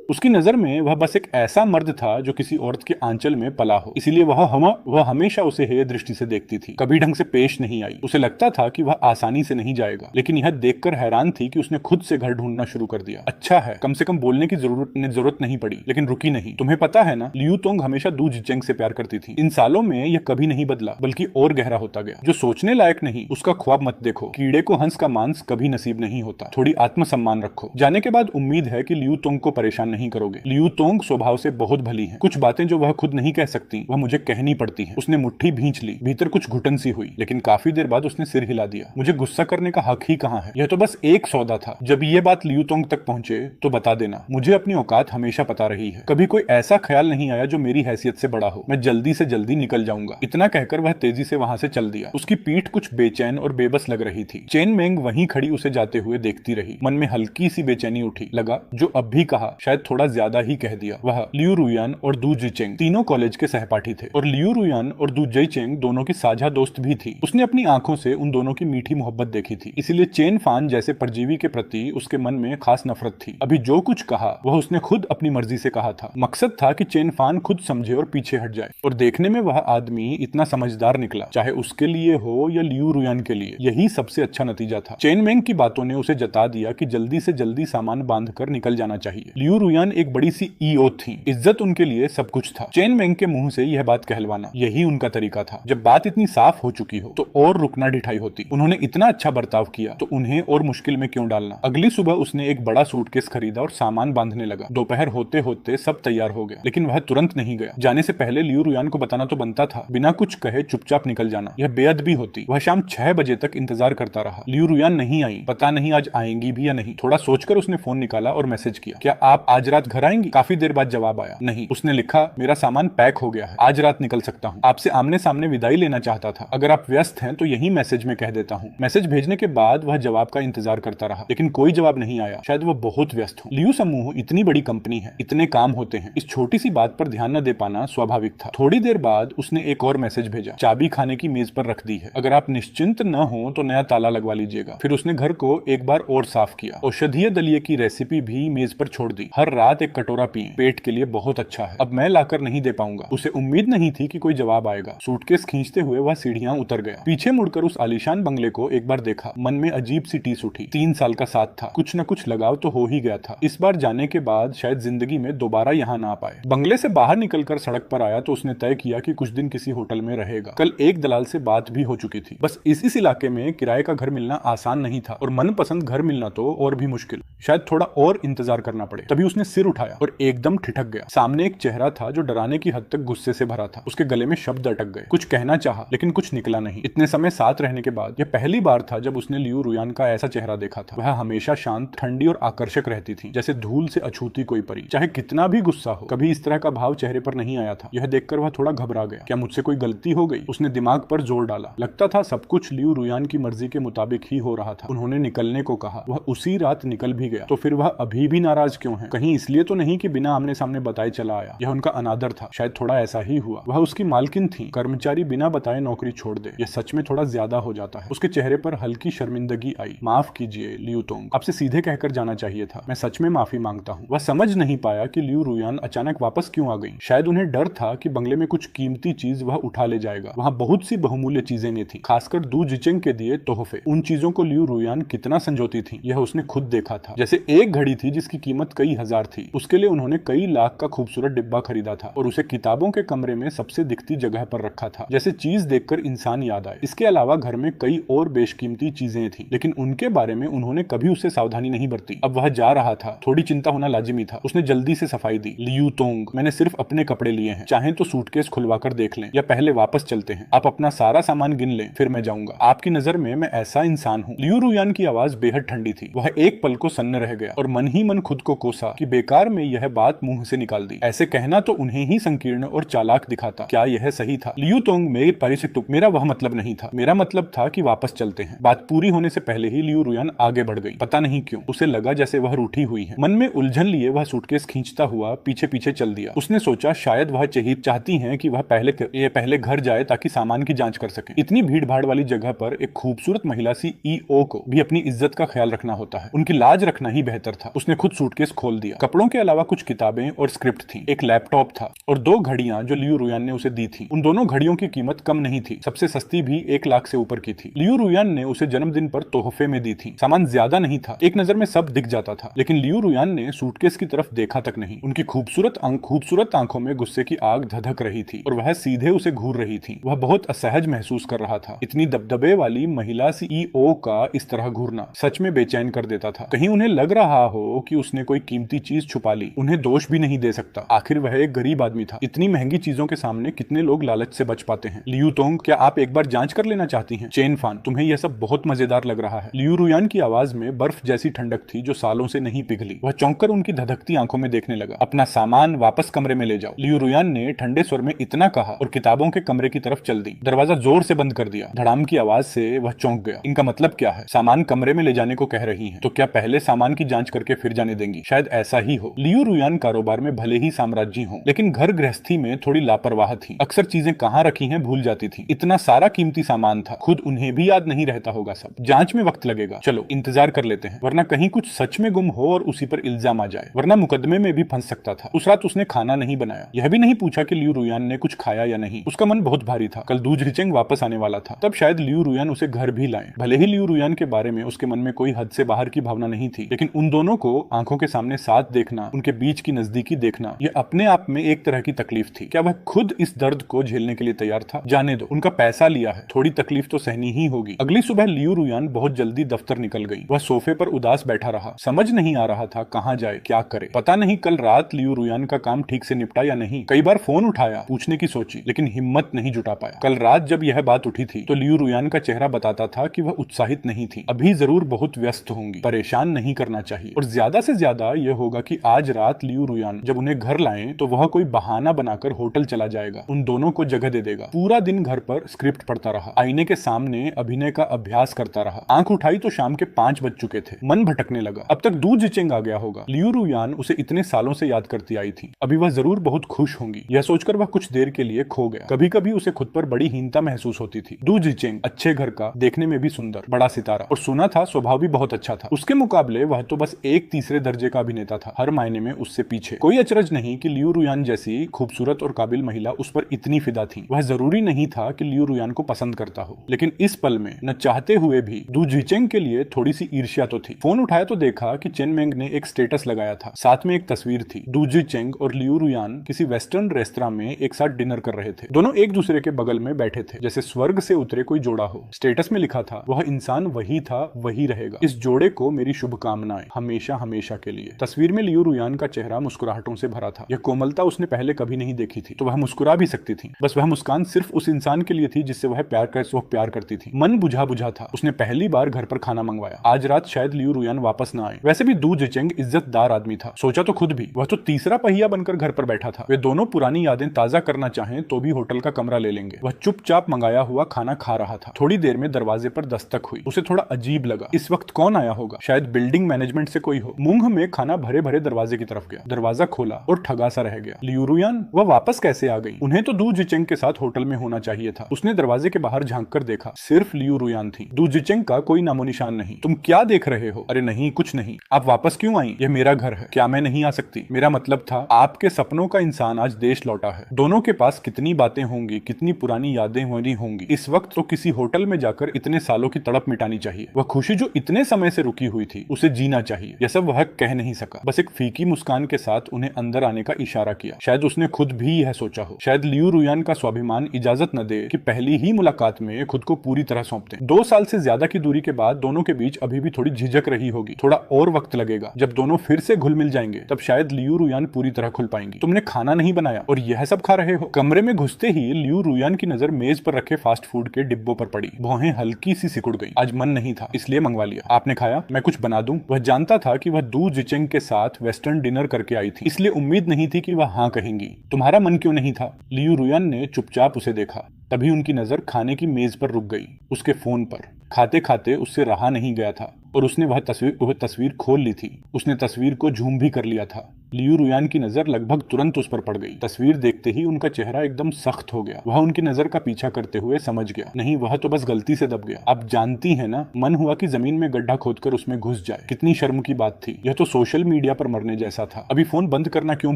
उसकी नजर में वह बस एक ऐसा मर्द था जो किसी औरत के आंचल में पला हो, इसीलिए वह हमेशा उसे हेय दृष्टि से देखती थी, कभी ढंग से पेश नहीं आई। उसे लगता था कि वह आसानी से नहीं जाएगा, लेकिन यह देखकर हैरान थी कि उसने खुद से घर ढूंढना शुरू कर दिया। अच्छा है, कम से कम बोलने की जरूरत नहीं पड़ी, लेकिन रुकी नहीं। तुम्हें पता है ना, लियू तोंग हमेशा दू जिचेंग से प्यार करती थी। इन सालों में यह कभी नहीं बदला, बल्कि और गहरा होता गया। जो सोचने लायक नहीं, उसका ख्वाब मत देखो। कीड़े को हंस का मांस कभी नसीब नहीं होता। थोड़ी आत्मसम्मान रखो। जाने के बाद उम्मीद है कि लियू तोंग को परेशान नहीं करोगे। लियू तोंग स्वभाव से बहुत भली है। कुछ बातें जो वह खुद नहीं कह सकती, वह मुझे कहनी पड़ती हैं। उसने मुट्ठी भींच ली, भीतर कुछ घुटन सी हुई, लेकिन काफी देर बाद उसने सिर हिला दिया। मुझे गुस्सा करने का हक ही कहाँ है, यह तो बस एक सौदा था। जब ये बात लियू तोंग तक पहुंचे तो बता देना, मुझे अपनी औकात हमेशा पता रही है। कभी कोई ऐसा ख्याल नहीं आया जो मेरी हैसियत से बड़ा हो। मैं जल्दी से जल्दी निकल जाऊंगा। इतना कहकर वह तेजी से वहां से चल दिया। उसकी पीठ कुछ बेचैन और बेबस लग रही थी। चेन मेंग वहीं खड़ी उसे जाते हुए देखती रही। मन में हल्की सी बेचैनी उठी। लगा जो अब भी कहा शायद थोड़ा ज्यादा ही कह दिया। वह लियू रुयान और दू जिचेंग तीनों कॉलेज के सहपाठी थे, और लियू रुयान और दू जिचेंग दोनों की साझा दोस्त भी थी। उसने अपनी आंखों से उन दोनों की मीठी मोहब्बत देखी थी, इसीलिए चेन फान जैसे परजीवी के प्रति उसके मन में खास नफरत थी। अभी जो कुछ कहा वह उसने खुद अपनी मर्जी से कहा था। मकसद था कि चेन फान खुद समझे और पीछे हट जाए, और देखने में वह आदमी इतना समझदार निकला, चाहे उसके लिए हो या लियू रुयान के लिए। यही सबसे अच्छा नतीजा था। चेन मेंग की बातों ने उसे जता दिया कि जल्दी से जल्दी सामान बांधकर निकल जाना चाहिए। लियू रुयान एक बड़ी सी ईओ थी। इज्जत उनके लिए सब कुछ था। चेन मेंग के मुंह से यह बात कहलवाना, यही उनका तरीका था। जब बात इतनी साफ हो चुकी हो तो और रुकना ढिठाई होती। उन्होंने इतना अच्छा बर्ताव किया तो उन्हें और मुश्किल में क्यों डालना। अगली सुबह उसने एक बड़ा सूटकेस खरीदा और सामान बांधने लगा। दोपहर होते होते सब तैयार हो गया, लेकिन वह तुरंत नहीं गया। जाने से पहले लियू रुयान को बताना तो बनता था। बिना कुछ कहे चुपचाप निकल जाना, यह बेअदबी होती। वह शाम 6 बजे तक इंतजार करता रहा। लियू रुयान नहीं आई। पता नहीं आज आएंगी भी या नहीं। थोड़ा सोचकर उसने फोन निकाला और मैसेज किया, क्या आप आज रात घर आएंगी? काफी देर बाद जवाब आया, नहीं। उसने लिखा, मेरा सामान पैक हो गया है, आज रात निकल सकता हूँ। आपसे आमने सामने विदाई लेना चाहता था। अगर आप व्यस्त हैं तो यही मैसेज में कह देता हूँ। मैसेज भेजने के बाद वह जवाब का इंतजार करता रहा, लेकिन कोई जवाब नहीं आया। शायद वह बहुत व्यस्त हो। लियू समूह इतनी बड़ी कंपनी है, इतने काम होते हैं, इस छोटी सी बात पर ध्यान न दे पाना स्वाभाविक था। थोड़ी देर बाद उसने एक और मैसेज भेजा, चाबी खाने की मेज पर रख दी है, अगर आप निश्चिंत न हो तो नया ताला लगवा लीजिएगा। फिर उसने घर को एक बार और साफ किया। औषधीय दलिये की रेसिपी भी मेज पर छोड़ दी। हर रात एक कटोरा पिए, पेट के लिए बहुत अच्छा है। अब मैं लाकर नहीं दे पाऊंगा। उसे उम्मीद नहीं थी कि कोई जवाब आएगा। सूटकेस खींचते हुए वह सीढ़ियां उतर गया। पीछे मुड़कर उस आलीशान बंगले को एक बार देखा। मन में अजीब सी टीस उठी। 3 साल का साथ था, कुछ न कुछ लगाव तो हो ही गया था। इस बार जाने के बाद शायद जिंदगी में दोबारा यहाँ ना आ पाए। बंगले से बाहर निकलकर सड़क पर आया तो उसने तय किया कि कुछ दिन किसी होटल में रहेगा। कल एक दलाल से बात भी हो चुकी थी। बस इस इलाके में किराए का घर मिलना आसान नहीं था, और मनपसंद घर मिलना तो और भी मुश्किल। शायद थोड़ा और इंतजार करना पड़े। तभी उसने सिर उठाया और एकदम ठिठक गया। सामने एक चेहरा था जो डराने की हद तक गुस्से से भरा था। उसके गले में शब्द अटक गए। कुछ कहना चाहा लेकिन कुछ निकला नहीं। इतने समय साथ रहने के बाद यह पहली बार था जब उसने लियू रुयान का ऐसा चेहरा देखा था। वह हमेशा शांत, ठंडी और आकर्षक रहती थी, जैसे धूल से अछूती कोई परी। चाहे कितना भी गुस्सा हो, कभी इस तरह का भाव चेहरे पर नहीं आया था। यह देखकर वह थोड़ा घबरा गया। क्या मुझसे कोई गलती हो गई? उसने दिमाग पर जोर डाला। लगता था सब कुछ लियू रुयान की मर्जी के मुताबिक ही हो रहा था। उन्होंने निकलने को कहा, वह उसी रात निकल भी गया। तो फिर वह अभी भी नाराज क्यों है? कहीं इसलिए तो नहीं कि बिना आमने सामने बताए चला आया। यह उनका अनादर था। शायद थोड़ा ऐसा ही हुआ। वह उसकी मालकिन थी। कर्मचारी बिना बताए नौकरी छोड़ दे, यह सच में थोड़ा ज्यादा हो जाता है। उसके चेहरे पर हल्की शर्मिंदगी आई। माफ कीजिए लियू तोंग, आपसे सीधे कहकर जाना चाहिए था। मैं सच में माफी मांगता हूँ। वह समझ नहीं पाया कि लियू रुयान अचानक वापस क्यों आ गई। शायद उन्हें डर था कि बंगले में कुछ कीमती चीज वह उठा ले जाएगा। वहाँ बहुत सी बहुमूल्य चीजें ने थी, खासकर दू जिचेंग के दिए तोहफे। उन चीजों को लियू रुयान कितना संजोती थी, यह उसने खुद देखा था। जैसे एक घड़ी थी जिसकी कीमत कई हजार थी। उसके लिए उन्होंने कई लाख का खूबसूरत डिब्बा खरीदा था और उसे किताबों के कमरे में सबसे दिखती जगह पर रखा था, जैसे चीज देखकर इंसान याद आए। इसके अलावा घर में कई और बेशकीमती चीजें थी, लेकिन उनके बारे में उन्होंने कभी उससे सावधानी नहीं बरती। अब वह जा रहा था, थोड़ी चिंता होना लाजिमी था। उसने जल्दी से सफाई दी। लियू तोंग, मैंने सिर्फ अपने कपड़े लिए हैं, चाहें तो सूटकेस खुलवाकर देख लें या पहले वापस चलते हैं। आप अपना सारा सामान गिन लें, फिर मैं जाऊंगा। आपकी नजर में मैं ऐसा इंसान हूँ। लियू रुयान की आवाज बेहद ठंडी थी। वह एक पल को सन्न रह गया और मन ही मन खुद को कोसा कि बेकार में यह बात मुंह से निकाल दी। ऐसे कहना तो उन्हें ही संकीर्ण और चालाक दिखाता। क्या यह सही था? लियू तोंग, मेरे परिचित, मेरा वह मतलब नहीं था। मेरा मतलब था कि वापस चलते हैं। बात पूरी होने से पहले ही लियू रुयान आगे बढ़ गई। पता नहीं क्यों उसे लगा जैसे वह रूठी हुई है। मन में उलझन लिए वह सूटकेस खींचता हुआ पीछे पीछे चल दिया। उसने सोचा शायद वह चाहती हैं कि वह पहले घर जाए ताकि सामान की जांच कर सके। इतनी भीड़ भाड़ वाली जगह पर एक खूबसूरत महिला सीईओ को भी अपनी इज्जत का ख्याल रखना होता है। उनकी लाज रखना ही बेहतर था। उसने खुद सूटकेस खोल दिया। कपड़ों के अलावा कुछ किताबें और स्क्रिप्ट थी, एक लैपटॉप था और 2 घड़ियां जो लियू रुयान ने उसे दी थी। उन दोनों घड़ियों की कीमत कम नहीं थी। सबसे सस्ती भी 1 लाख से ऊपर की थी। लियू रुयान ने उसे जन्मदिन पर तोहफे में दी थी। सामान ज्यादा नहीं था, एक नजर में सब दिख जाता था, लेकिन लियू रुयान ने सूटकेस की तरफ देखा तक नहीं। उनकी खूबसूरत आंखों में गुस्से की आग धधक रही थी और वह सीधे उसे घूर रही थी। वह बहुत असहज महसूस कर रहा था। इतनी दबदबे वाली महिला सीईओ का इस तरह घूरना सच में बेचैन कर देता था। कहीं उन्हें लग रहा हो कि उसने कोई कीमती चीज छुपा ली। उन्हें दोष भी नहीं दे सकता, आखिर वह एक गरीब आदमी था। इतनी महंगी चीजों के सामने कितने लोग लालच से बच पाते हैं। लियू तोंग, क्या आप एक बार जांच कर लेना चाहती हैं? चेन फान, तुम्हें यह सब बहुत मजेदार लग रहा है। लियू रुयान की आवाज में बर्फ जैसी ठंडक थी जो सालों से नहीं पिघली। वह चौंककर उनकी धधकती आंखों में देखने लगा। अपना सामान वापस कमरे में ले जाओ, लियू रुयान ने ठंडे स्वर में इतना कहा और किताबों के कमरे की तरफ चल दी। दरवाजा जोर से बंद कर दिया। धड़ाम की आवाज से वह चौंक गया। इनका मतलब क्या है? सामान कमरे में ले जाने को कह रही हैं, तो क्या पहले सामान की जांच करके फिर जाने देंगी? शायद ऐसा ही हो। लियू रुयान कारोबार में भले ही साम्राज्य हो, लेकिन घर गृहस्थी में थोड़ी लापरवाह थी। अक्सर चीजें कहाँ रखी हैं भूल जाती थी। इतना सारा कीमती सामान था, खुद उन्हें भी याद नहीं रहता होगा सब। जांच में वक्त लगेगा। चलो इंतजार कर लेते हैं, वरना कहीं कुछ सच में गुम हो और उसी पर इल्जाम आ जाए, वरना मुकदमे में भी फंस सकता था। उस रात उसने खाना नहीं बनाया। यह भी नहीं पूछा कि लियू रुयान ने कुछ खाया या नहीं। उसका मन बहुत भारी था। कल दू जिचेंग वापस आने वाला था, तब शायद लियू रुयान उसे घर भी लाए। भले ही लियू रुयान के बारे में उसके मन में कोई हद से बाहर की भावना नहीं थी, लेकिन उन दोनों को आंखों के सामने साथ देखना, उनके बीच की नजदीकी देखना, यह अपने आप में एक तरह की तकलीफ थी। क्या वह खुद इस दर्द को झेलने के लिए तैयार था? जाने दो, उनका पैसा लिया है, थोड़ी तकलीफ तो सहनी ही होगी। अगली सुबह लियू रुयान बहुत जल्दी दफ्तर निकल गई। वह सोफे पर उदास बैठा रहा। समझ नहीं आ रहा था कहाँ जाए, क्या करे। पता नहीं कल रात लियू रुयान का काम ठीक से निपटा या नहीं। कई बार फोन उठाया, पूछने की सोची, लेकिन हिम्मत नहीं जुटा पाया। कल रात जब यह बात उठी थी तो लियू रुयान का चेहरा बताता था कि वह उत्साहित नहीं थी। अभी जरूर बहुत व्यस्त होंगी। परेशान नहीं करना चाहिए, और ज्यादा से ज्यादा यह होगा कि आज रात लियू रुयान जब उन्हें घर लाएं तो वह कोई बहाना बनाकर होटल चला जाएगा, उन दोनों को जगह दे देगा। पूरा दिन घर पर स्क्रिप्ट पढ़ता रहा, आईने के सामने अभिनय का अभ्यास करता रहा। आंख उठाई तो शाम के 5 बज चुके थे। मन भटकने लगा। अब तक दू जिचेंग आ गया होगा। लियू रुयान उसे इतने सालों से याद करती आई थी। अभी वह जरूर बहुत खुश होंगी। यह सोचकर वह कुछ देर के लिए खो गया। कभी कभी उसे खुद पर बड़ी हीनता महसूस होती थी। दू जिचेंग अच्छे घर का, देखने में भी सुंदर, बड़ा सितारा, और सुना था स्वभाव भी बहुत अच्छा था। उसके मुकाबले वह तो बस एक तीसरे दर्जे का अभिनेता था, हर मायने में उससे पीछे। कोई अचरज नहीं कि लियू रुयान जैसी खूबसूरत और काबिल महिला उस पर इतनी फिदा थी। वह जरूरी नहीं था कि लियू रुयान को पसंद करता हो, लेकिन इस पल में न चाहते हुए भी दू जिचेंग के लिए थोड़ी सी ईर्ष्या तो थी। फोन उठाया तो देखा कि चेन मेंग ने एक स्टेटस लगाया था। साथ में एक तस्वीर थी। दू जिचेंग और लियू रुयान किसी वेस्टर्न रेस्तरां में एक साथ डिनर कर रहे थे। दोनों एक दूसरे के बगल में बैठे थे, जैसे स्वर्ग से उतरे कोई जोड़ा हो। स्टेटस में लिखा था, वह इंसान वही था, वही रहेगा। इस जोड़े को मेरी शुभकामनाएं। शुभकामनाएं हमेशा हमेशा के लिए। तस्वीर में लियू रुयान का चेहरा मुस्कुराहटों से भरा था। यह कोमलता उसने पहले कभी नहीं देखी थी। तो वह मुस्कुरा भी सकती थी, बस वह मुस्कान सिर्फ उस इंसान के लिए थी जिससे वह प्यार करती थी। मन बुझा बुझा था। उसने पहली बार घर पर खाना मंगवाया। आज रात शायद लियू रुयान वापस न आए। वैसे भी दू जिचेंग इज्जतदार आदमी था, सोचा तो खुद भी। वह तो तीसरा पहिया बनकर घर पर बैठा था। वे दोनों पुरानी यादें ताजा करना चाहें तो भी होटल का कमरा ले लेंगे। वह चुपचाप मंगाया हुआ खाना खा रहा था। थोड़ी देर में दरवाजे पर दस्तक हुई। उसे थोड़ा अजीब लगा। इस वक्त कौन आया होगा? शायद बिल्डिंग मैनेजमेंट से कोई हो। मुंह में खाना भरे भरे दरवाजे की तरफ गया। दरवाजा खोला और ठगा सा रह गया। लियू रुयान? वह वापस कैसे आ गई? उन्हें तो दू जिचेंग के साथ होटल में होना चाहिए था। उसने दरवाजे के बाहर झांक कर देखा, सिर्फ लियू रुयान थी। दू जिचेंग का कोई नामो निशान नहीं। तुम क्या देख रहे हो? अरे नहीं, कुछ नहीं। आप वापस क्यों आई? यह मेरा घर है। क्या मैं नहीं आ सकती? मेरा मतलब था आपके सपनों का इंसान आज देश लौटा है। दोनों के पास कितनी बातें होंगी, कितनी पुरानी यादें होंगी। इस वक्त तो किसी होटल में जाकर इतने सालों की तड़प मिटानी चाहिए। वह खुशी जो इतने समय से रुकी हुई थी, उसे जीना चाहिए। यह सब वह कह नहीं सका। बस एक फीकी मुस्कान के साथ उन्हें अंदर आने का इशारा किया। शायद उसने खुद भी यह सोचा हो। शायद लियू रुयान का स्वाभिमान इजाजत न दे कि पहली ही मुलाकात में खुद को पूरी तरह सौंप दें। 2 साल से ज्यादा की दूरी के बाद दोनों के बीच अभी भी थोड़ी झिझक रही होगी। थोड़ा और वक्त लगेगा। जब दोनों फिर से घुल मिल जाएंगे तब शायद लियू रुयान पूरी तरह खुल पाएंगी। तुमने खाना नहीं बनाया और यह सब खा रहे हो? कमरे में घुसते ही लियू रुयान की नजर मेज पर रखे फास्ट फूड के डिब्बों पर पड़ी। भौहें हल्की सी सिकुड़ गई। आज मन नहीं था, इसलिए मंगवा लिया। आपने खाया? मैं कुछ बना दूं? वह जानता था कि वह दू जिचेंग के साथ वेस्टर्न डिनर करके आई थी, इसलिए उम्मीद नहीं थी कि वह हाँ कहेंगी। तुम्हारा मन क्यों नहीं था? लियू रुयान ने चुपचाप उसे देखा। तभी उनकी नजर खाने की मेज पर रुक गई, उसके फोन पर। खाते खाते उससे रहा नहीं गया था और उसने वह तस्वीर खोल ली थी। उसने तस्वीर को झूम भी कर लिया था। लियू रुयान की नजर लगभग तुरंत उस पर पड़ गई। तस्वीर देखते ही उनका चेहरा एकदम सख्त हो गया। वह उनकी नजर का पीछा करते हुए समझ गया, नहीं, वह तो बस गलती से दब गया। आप जानती हैं ना, मन हुआ कि जमीन में गड्ढा खोदकर उसमें घुस जाए। कितनी शर्म की बात थी। यह तो सोशल मीडिया पर मरने जैसा था। अभी फोन बंद करना क्यों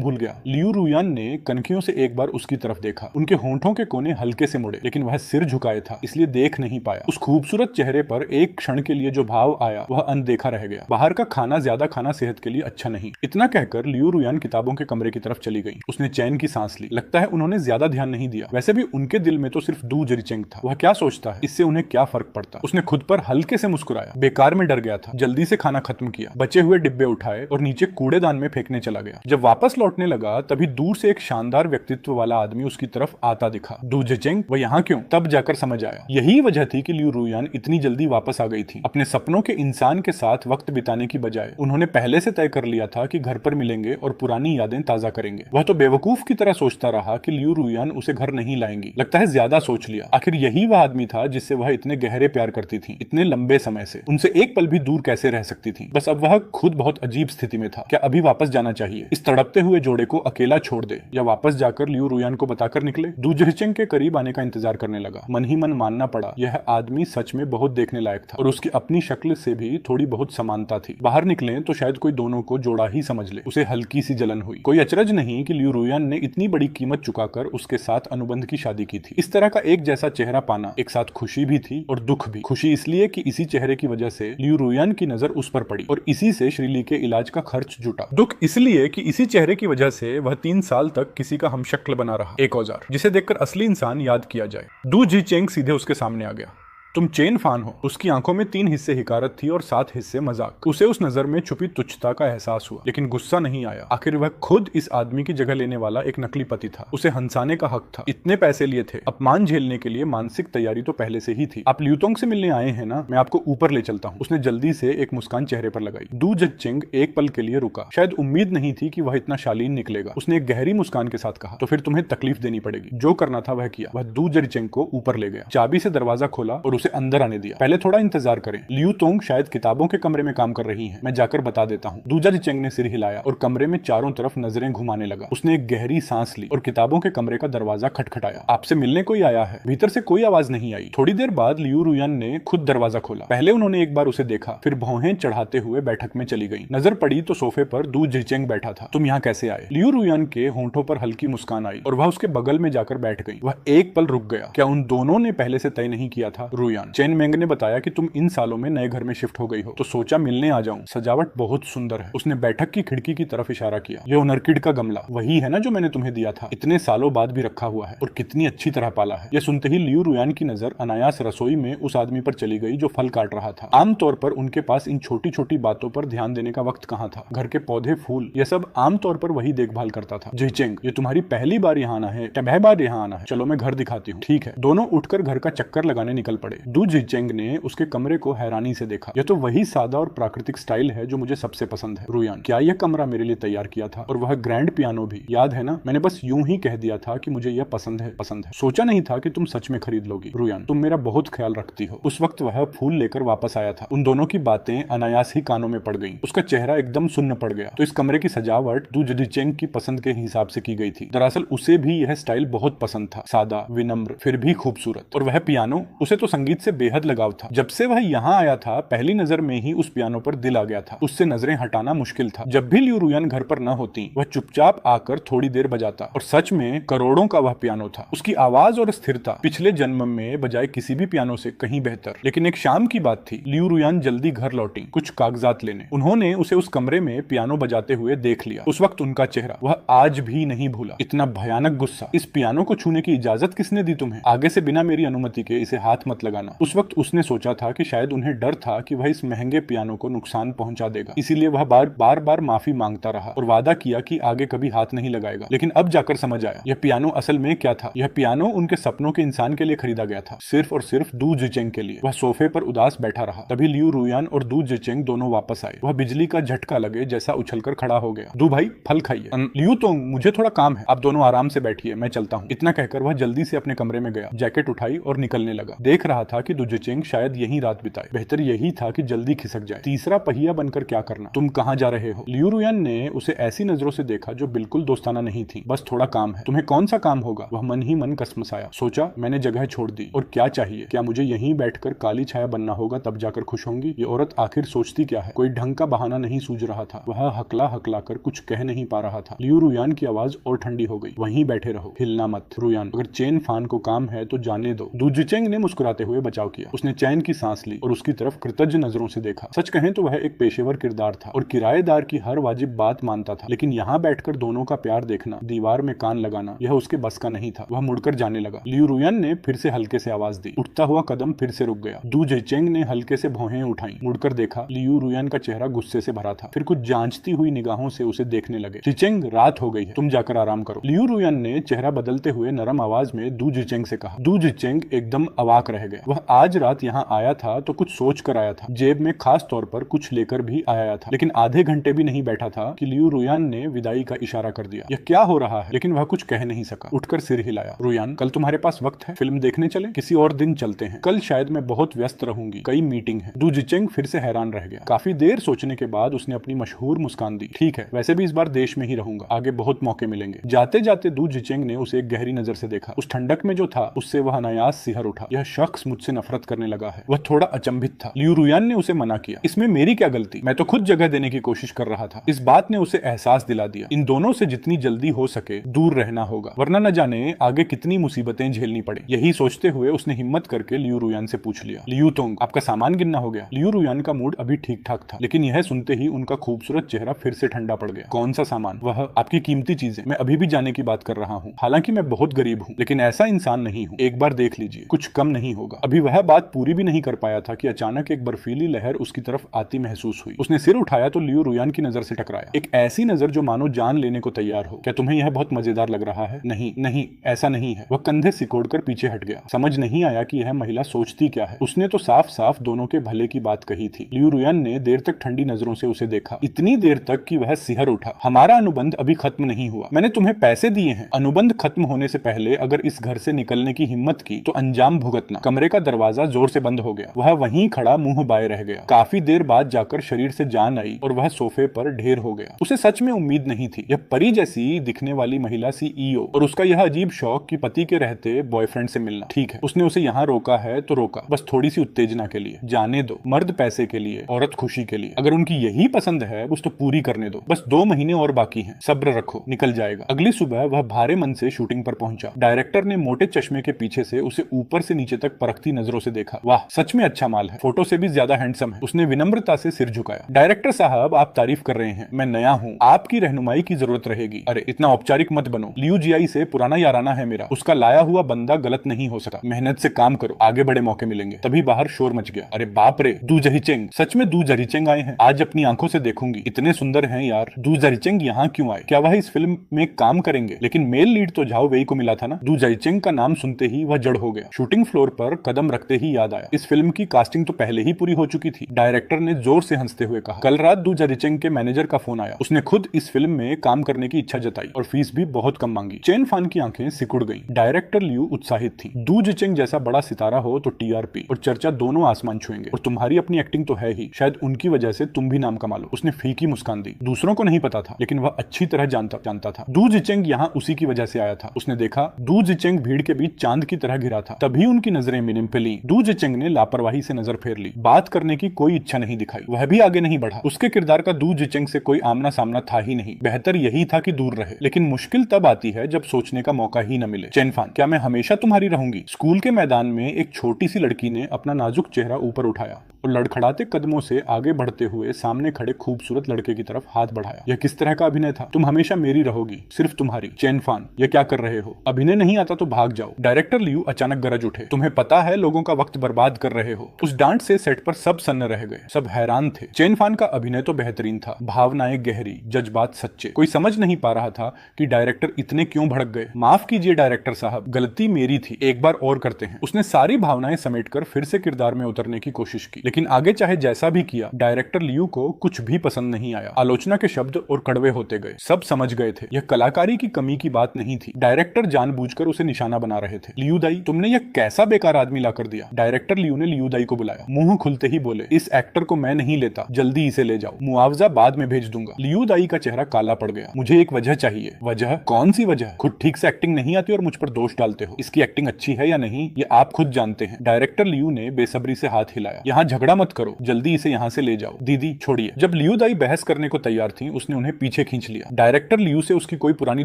भूल गया? लियू रुयान ने कनखियों से एक बार उसकी तरफ देखा। उनके होंठों के कोने हल्के से मुड़े, लेकिन वह सिर झुकाए था, इसलिए देख नहीं पाया। उस खूबसूरत चेहरे पर एक क्षण के लिए जो भाव आया वह अनदेखा रह गया। बाहर का खाना ज्यादा खाना सेहत के लिए अच्छा नहीं। इतना कहकर लियू रुयान किताबों के कमरे की तरफ चली गई। उसने चैन की सांस ली। लगता है उन्होंने ज्यादा ध्यान नहीं दिया। वैसे भी उनके दिल में तो सिर्फ दू जिचेंग था। वह क्या सोचता है, इससे उन्हें क्या फर्क पड़ता? उसने खुद पर हल्के से मुस्कुराया। बेकार में डर गया था। जल्दी से खाना खत्म किया, बचे हुए डिब्बे उठाए और नीचे कूड़ेदान में फेंकने चला गया। जब वापस लौटने लगा तभी दूर से एक शानदार व्यक्तित्व वाला आदमी उसकी तरफ आता दिखा। दू जिचेंग? वह यहाँ क्यों? तब जाकर समझ आया, यही वजह थी कि लियू रुयान इतनी जल्दी वापस आ गई थी। अपने सपनों के इंसान के साथ वक्त बिताने की बजाय उन्होंने पहले से तय कर लिया था कि घर पर मिलेंगे और पुरानी यादें ताजा करेंगे। वह तो बेवकूफ की तरह सोचता रहा कि लियू रुयान उसे घर नहीं लाएंगी। लगता है ज्यादा सोच लिया। आखिर यही वह आदमी था जिससे वह इतने गहरे प्यार करती थी, इतने लंबे समय से। उनसे एक पल भी दूर कैसे रह सकती थी? बस अब वह खुद बहुत अजीब स्थिति में था। क्या अभी वापस जाना चाहिए? इस तड़पते हुए जोड़े को अकेला छोड़ दे या वापस जाकर लियू रुयान को बताकर निकले? दू जिचेंग के करीब आने का इंतजार करने लगा। मन ही मन मानना पड़ा, यह आदमी सच में बहुत देखने लायक था और उसकी अपनी शक्ल से भी थोड़ी बहुत समानता थी। बाहर निकले तो शायद कोई दोनों को जोड़ा ही समझ ले। उसे हल्की सी जलन हुई। कोई अचरज नहीं कि लियू रुयान ने इतनी बड़ी कीमत चुकाकर उसके साथ अनुबंध की शादी की थी। इस तरह का एक जैसा चेहरा पाना, एक साथ खुशी भी थी और दुख भी। खुशी इसलिए कि इसी चेहरे की वजह से लियू रुयान की नजर उस पर पड़ी और इसी से श्रीली के इलाज का खर्च जुटा। दुख इसलिए कि इसी चेहरे की वजह से वह 3 साल तक किसी का हमशक्ल बना रहा, एक औजार जिसे देखकर असली इंसान याद किया जाए। दू जिचेंग सीधे उसके सामने आ गया। तुम चेन फान हो? उसकी आंखों में 3 हिस्से हिकारत थी और 7 हिस्से मजाक। उसे उस नजर में छुपी तुच्छता का एहसास हुआ, लेकिन गुस्सा नहीं आया। आखिर वह खुद इस आदमी की जगह लेने वाला एक नकली पति था। उसे हंसाने का हक था। इतने पैसे लिए थे, अपमान झेलने के लिए मानसिक तैयारी तो पहले से ही थी। आप लियूतोंग से मिलने आए हैं ना, मैं आपको ऊपर ले चलता हूँ। उसने जल्दी से एक मुस्कान चेहरे पर लगाई। दू जिचेंग एक पल के लिए रुका। शायद उम्मीद नहीं थी कि वह इतना शालीन निकलेगा। उसने एक गहरी मुस्कान के साथ कहा, तो फिर तुम्हें तकलीफ देनी पड़ेगी। जो करना था वह किया। वह दू जिचेंग को ऊपर ले गया, चाबी से दरवाजा खोला और उसे अंदर आने दिया। पहले थोड़ा इंतजार करें, लियूतोंग शायद किताबों के कमरे में काम कर रही हैं, मैं जाकर बता देता हूँ। दू जिचेंग ने सिर हिलाया और कमरे में चारों तरफ नजरें घुमाने लगा। उसने एक गहरी सांस ली और किताबों के कमरे का दरवाजा खटखटाया। आपसे मिलने कोई आया है? भीतर से कोई आवाज नहीं आई। थोड़ी देर बाद लियू रुयान ने खुद दरवाजा खोला। पहले उन्होंने एक बार उसे देखा, फिर भौहें चढ़ाते हुए बैठक में चली गई। नजर पड़ी तो सोफे पर दू जिचेंग बैठा था। तुम यहाँ कैसे आए? लियू रुयान के होंठों पर हल्की मुस्कान आई और वह उसके बगल में जाकर बैठ गई। वह एक पल रुक गया। क्या उन दोनों ने पहले से तय नहीं किया था? रुयान रुयान। चेन मेंग ने बताया कि तुम इन सालों में नए घर में शिफ्ट हो गई हो, तो सोचा मिलने आ जाऊं। सजावट बहुत सुंदर है। उसने बैठक की खिड़की की तरफ इशारा किया। ये ऑर्किड का गमला वही है ना जो मैंने तुम्हें दिया था, इतने सालों बाद भी रखा हुआ है और कितनी अच्छी तरह पाला है। यह सुनते ही लियू रुयान की नजर अनायास रसोई में उस आदमी पर चली गई जो फल काट रहा था। आमतौर पर उनके पास इन छोटी छोटी बातों पर ध्यान देने का वक्त कहाँ था। घर के पौधे, फूल, यह सब आमतौर पर वही देखभाल करता था। जिचेंग, ये तुम्हारी पहली बार यहाँ आना है, पहली बार यहाँ आना है। चलो मैं घर दिखाती हूँ। ठीक है। दोनों उठकर घर का चक्कर लगाने निकल पड़े। दू जिचेंग ने उसके कमरे को हैरानी से देखा। यह तो वही सादा और प्राकृतिक स्टाइल है जो मुझे सबसे पसंद है। रुयान, क्या यह कमरा मेरे लिए तैयार किया था? और वह ग्रैंड पियानो भी, याद है ना? मैंने बस यूं ही कह दिया था कि मुझे यह पसंद है, पसंद है। सोचा नहीं था कि तुम सच में खरीद लोगी। रुयान, तुम मेरा बहुत ख्याल रखती हो। उस वक्त वह फूल लेकर वापस आया था। उन दोनों की बातें अनायास ही कानों में पड़ गईं। उसका चेहरा एकदम सुन्न पड़ गया। तो इस कमरे की सजावट दू जिचेंग की पसंद के हिसाब से की गई थी। दरअसल उसे भी यह स्टाइल बहुत पसंद था, सादा, विनम्र, फिर भी खूबसूरत। और वह पियानो, उसे तो संगीत से बेहद लगाव था। जब से वह यहाँ आया था, पहली नजर में ही उस पियानो पर दिल आ गया था। उससे नजरें हटाना मुश्किल था। जब भी लियू रुयान घर पर न होती, वह चुपचाप आकर थोड़ी देर बजाता। और सच में करोड़ों का वह पियानो था। उसकी आवाज और स्थिरता पिछले जन्म में बजाए किसी भी पियानो से कहीं बेहतर। लेकिन एक शाम की बात थी। लियू रुयान जल्दी घर लौटी, कुछ कागजात लेने। उन्होंने उसे उस कमरे में पियानो बजाते हुए देख लिया। उस वक्त उनका चेहरा वह आज भी नहीं भूला। इतना भयानक गुस्सा। इस पियानो को छूने की इजाजत किसने दी तुम्हें? आगे से बिना मेरी अनुमति के इसे हाथ मत लगाना। उस वक्त उसने सोचा था कि शायद उन्हें डर था कि वह इस महंगे पियानो को नुकसान पहुंचा देगा, इसीलिए वह बार बार माफी मांगता रहा और वादा किया कि आगे कभी हाथ नहीं लगाएगा। लेकिन अब जाकर समझ आया यह पियानो असल में क्या था। यह पियानो उनके सपनों के इंसान के लिए खरीदा गया था, सिर्फ और सिर्फ दू जिचेंग के लिए। वह सोफे पर उदास बैठा रहा। तभी लियू रुयान और दू जिचेंग दोनों वापस आए। वह बिजली का झटका लगे जैसा उछलकर खड़ा हो गया। दू भाई, फल खाइए। लियू, तो मुझे थोड़ा काम है, आप दोनों आराम से बैठिए, मैं चलता हूँ। इतना कहकर वह जल्दी से अपने कमरे में गया, जैकेट उठाई और निकलने लगा। देख रहा था कि दू जिचेंग शायद यही रात बिताए। बेहतर यही था कि जल्दी खिसक जाए। तीसरा पहिया बनकर क्या करना। तुम कहाँ जा रहे हो? लियू रुयान ने उसे ऐसी नजरों से देखा जो बिल्कुल दोस्ताना नहीं थी। बस थोड़ा काम है। तुम्हें कौन सा काम होगा? वह मन ही मन कसमसाया। सोचा मैंने जगह छोड़ दी, और क्या चाहिए? क्या मुझे यहीं बैठकर काली छाया बनना होगा तब जाकर खुश होंगी? ये औरत आखिर सोचती क्या है? कोई ढंग का बहाना नहीं सूझ रहा था। वह हकला हकला कर कुछ कह नहीं पा रहा था। लियू रुयान की आवाज और ठंडी हो गई। वहीं बैठे रहो, हिलना मत। रुयान, अगर चेन फान को काम है तो जाने दो। दू जिचेंग ने मुस्कुराते हुए बचाव किया। उसने चैन की सांस ली और उसकी तरफ कृतज्ञ नजरों से देखा। सच कहें तो वह एक पेशेवर किरदार था और किराएदार की हर वाजिब बात मानता था। लेकिन यहाँ बैठकर दोनों का प्यार देखना, दीवार में कान लगाना, यह उसके बस का नहीं था। वह मुड़कर जाने लगा। लियू रुयान ने फिर से हल्के से आवाज दी। उठता हुआ कदम फिर से रुक गया। दू जिचेंग ने हल्के से भौहें उठाई। मुड़कर देखा। लियू रुयान का चेहरा गुस्से से भरा था। फिर कुछ जांचती हुई निगाहों से उसे देखने लगे। जिचेंग, रात हो गई है, तुम जाकर आराम करो। लियू रुयान ने चेहरा बदलते हुए नरम आवाज में दू जिचेंग से कहा। दू जिचेंग एकदम अवाक रह गया। वह आज रात यहाँ आया था तो कुछ सोच कर आया था। जेब में खास तौर पर कुछ लेकर भी आया था। लेकिन आधे घंटे भी नहीं बैठा था कि लियू रुयान ने विदाई का इशारा कर दिया। यह क्या हो रहा है? लेकिन वह कुछ कह नहीं सका। उठकर सिर हिलाया। रुयान, कल तुम्हारे पास वक्त है? फिल्म देखने चले? किसी और दिन चलते हैं। कल शायद मैं बहुत व्यस्त रहूंगी, कई मीटिंग है। दू जिचेंग फिर से हैरान रह गया। काफी देर सोचने के बाद उसने अपनी मशहूर मुस्कान दी। ठीक है, वैसे भी इस बार देश में ही रहूंगा, आगे बहुत मौके मिलेंगे। जाते जाते दू जिचेंग ने उसे एक गहरी नजर से देखा। उस ठंडक में जो था उससे वह अनायास सिहर उठा। यह शख्स मुझसे नफरत करने लगा है। वह थोड़ा अचंभित था। लियू रुयान ने उसे मना किया। इसमें मेरी क्या गलती? मैं तो खुद जगह देने की कोशिश कर रहा था। इस बात ने उसे एहसास दिला दिया इन दोनों से जितनी जल्दी हो सके दूर रहना होगा, वरना न जाने आगे कितनी मुसीबतें झेलनी पड़े। यही सोचते हुए उसने हिम्मत करके लियू रुयान से पूछ लिया, लियू तोंग, आपका सामान गिनना हो गया? लियू रुयान का मूड अभी ठीक ठाक था, लेकिन यह सुनते ही उनका खूबसूरत चेहरा फिर से ठंडा पड़ गया। कौन सा सामान? वह आपकी कीमती चीजें। मैं अभी भी जाने की बात कर रहा हूँ। हालांकि मैं बहुत गरीब हूँ, लेकिन ऐसा इंसान नहीं हूँ। एक बार देख लीजिए, कुछ कम नहीं होगा। अभी वह बात पूरी भी नहीं कर पाया था कि अचानक एक बर्फीली लहर उसकी तरफ आती महसूस हुई। उसने सिर उठाया तो लियू रुयान की नजर से टकराया। एक ऐसी नजर जो मानो जान लेने को तैयार हो। क्या तुम्हें यह बहुत मजेदार लग रहा है? नहीं नहीं, ऐसा नहीं है। वह कंधे सिकोड़कर पीछे हट गया। समझ नहीं आया कि यह महिला सोचती क्या है। उसने तो साफ साफ दोनों के भले की बात कही थी। लियू रुयान ने देर तक ठंडी नजरों से उसे देखा, इतनी देर तक कि वह सिहर उठा। हमारा अनुबंध अभी खत्म नहीं हुआ। मैंने तुम्हें पैसे दिए हैं। अनुबंध खत्म होने से पहले अगर इस घर से निकलने की हिम्मत की तो अंजाम भुगतना। कमरे का दरवाजा जोर से बंद हो गया। वह वहीं खड़ा मुंह बाए रह गया। काफी देर बाद जाकर शरीर से जान आई और वह सोफे पर ढेर हो गया। उसे सच में उम्मीद नहीं थी। यह परी जैसी दिखने वाली महिला सीईओ और उसका यह अजीब शौक कि पति के रहते बॉयफ्रेंड से मिलना। ठीक है, उसने उसे यहाँ रोका है तो रोका, बस थोड़ी सी उत्तेजना के लिए। जाने दो, मर्द पैसे के लिए, औरत खुशी के लिए। अगर उनकी यही पसंद है बस तो पूरी करने दो। बस 2 महीने और बाकी हैं, सब्र रखो, निकल जाएगा। अगली सुबह वह भारे मन से शूटिंग पर पहुंचा। डायरेक्टर ने मोटे चश्मे के पीछे से उसे ऊपर से नीचे तक परख ताकती नजरों से देखा। वाह, सच में अच्छा माल है, फोटो से भी ज्यादा हैंडसम है। उसने विनम्रता से सिर झुकाया। डायरेक्टर साहब, आप तारीफ कर रहे हैं, मैं नया हूँ, आपकी रहनुमाई की जरूरत रहेगी। अरे इतना औपचारिक मत बनो, लियू जियाई से पुराना याराना है मेरा, उसका लाया हुआ बंदा गलत नहीं हो सका। मेहनत से काम करो, आगे बड़े मौके मिलेंगे। तभी बाहर शोर मच गया। अरे बाप रे, दू जरीचेंग, सच में दू जरीचेंग आए हैं, आज अपनी आंखों से देखूंगी, इतने सुंदर हैं यार। दू जरीचेंग यहाँ क्यों आए? क्या वह इस फिल्म में काम करेंगे? लेकिन मेल लीड तो झाओ वेई को मिला था ना। दू जरीचेंग का नाम सुनते ही वह जड़ हो गया। शूटिंग फ्लोर पर कदम रखते ही याद आया, इस फिल्म की कास्टिंग तो पहले ही पूरी हो चुकी थी। डायरेक्टर ने जोर से हंसते हुए कहा। कल रात दू जरीचेंग के मैनेजर का फोन आया, उसने खुद इस फिल्म में काम करने की इच्छा जताई और फीस भी बहुत कम मांगी। चेन फान की आंखें सिकुड़ गईं। डायरेक्टर लियू उत्साहित थी। दू जिचेंग जैसा बड़ा सितारा हो तो टीआरपी और चर्चा दोनों आसमान छुएंगे, और तुम्हारी अपनी एक्टिंग तो है ही, शायद उनकी वजह से तुम भी नाम कमा लो। उसने फीकी मुस्कान दी। दूसरों को नहीं पता था, लेकिन वह अच्छी तरह जानता था। दू जिचेंग यहाँ उसी की वजह से आया था। उसने देखा दू जिचेंग भीड़ के बीच चांद की तरह घिरा था, तभी उनकी नजरें मिनिम पे ली। दू जिचेंग ने लापरवाही से नजर फेर ली। बात करने की कोई इच्छा नहीं दिखाई, वह भी आगे नहीं बढ़ा। उसके किरदार का दू जिचेंग से कोई आमना सामना था ही नहीं। बेहतर यही था कि दूर रहे, लेकिन मुश्किल तब आती है जब सोचने का मौका ही न मिले। चेनफान, क्या मैं हमेशा तुम्हारी रहूंगी? स्कूल के मैदान में एक छोटी सी लड़की ने अपना नाजुक चेहरा ऊपर उठाया और लड़खड़ाते कदमों से आगे बढ़ते हुए सामने खड़े खूबसूरत लड़के की तरफ हाथ बढ़ाया। यह किस तरह का अभिनय था? तुम हमेशा मेरी रहोगी, सिर्फ तुम्हारी। चेनफान, यह क्या कर रहे हो? अभिनय नहीं आता तो भाग जाओ। डायरेक्टर लियू अचानक गरज उठे। तुम्हें पता है लोगों का वक्त बर्बाद कर रहे हो। उस डांट से सेट पर सब सन्न रह गए, सब हैरान थे। चेनफान का अभिनय तो बेहतरीन था, भावनाएं गहरी, जज्बात सच्चे। कोई समझ नहीं पा रहा था कि डायरेक्टर इतने क्यों भड़क गए। माफ कीजिए डायरेक्टर साहब, गलती मेरी थी, एक बार और करते हैं। उसने सारी भावनाएं समेटकर फिर से किरदार में उतरने की कोशिश की, लेकिन आगे चाहे जैसा भी किया, डायरेक्टर लियू को कुछ भी पसंद नहीं आया। आलोचना के शब्द और कड़वे होते गए। सब समझ गए थे यह कलाकारी की कमी की बात नहीं थी। डायरेक्टर जानबूझकर उसे निशाना बना रहे थे। लियू दाई, तुमने यह कैसा बेकार आदमी ला कर दिया? डायरेक्टर लियू ने लियू दाई को बुलाया। मुंह खुलते ही बोले, इस एक्टर को मैं नहीं लेता, जल्दी इसे ले जाओ, मुआवजा बाद में भेज दूंगा। लियू दाई का चेहरा काला पड़ गया। मुझे एक वजह चाहिए। वजह? कौन सी वजह? खुद ठीक से एक्टिंग नहीं आती और मुझ पर दोष डालते हो। इसकी एक्टिंग अच्छी है या नहीं, ये आप खुद जानते हैं। डायरेक्टर लियू ने बेसब्री से हाथ हिलाया। यहाँ झगड़ा मत करो, जल्दी इसे यहाँ से ले जाओ। दीदी छोड़िए। जब लियू दाई बहस करने को तैयार थी, उसने उन्हें पीछे खींच लिया। डायरेक्टर लियू से उसकी कोई पुरानी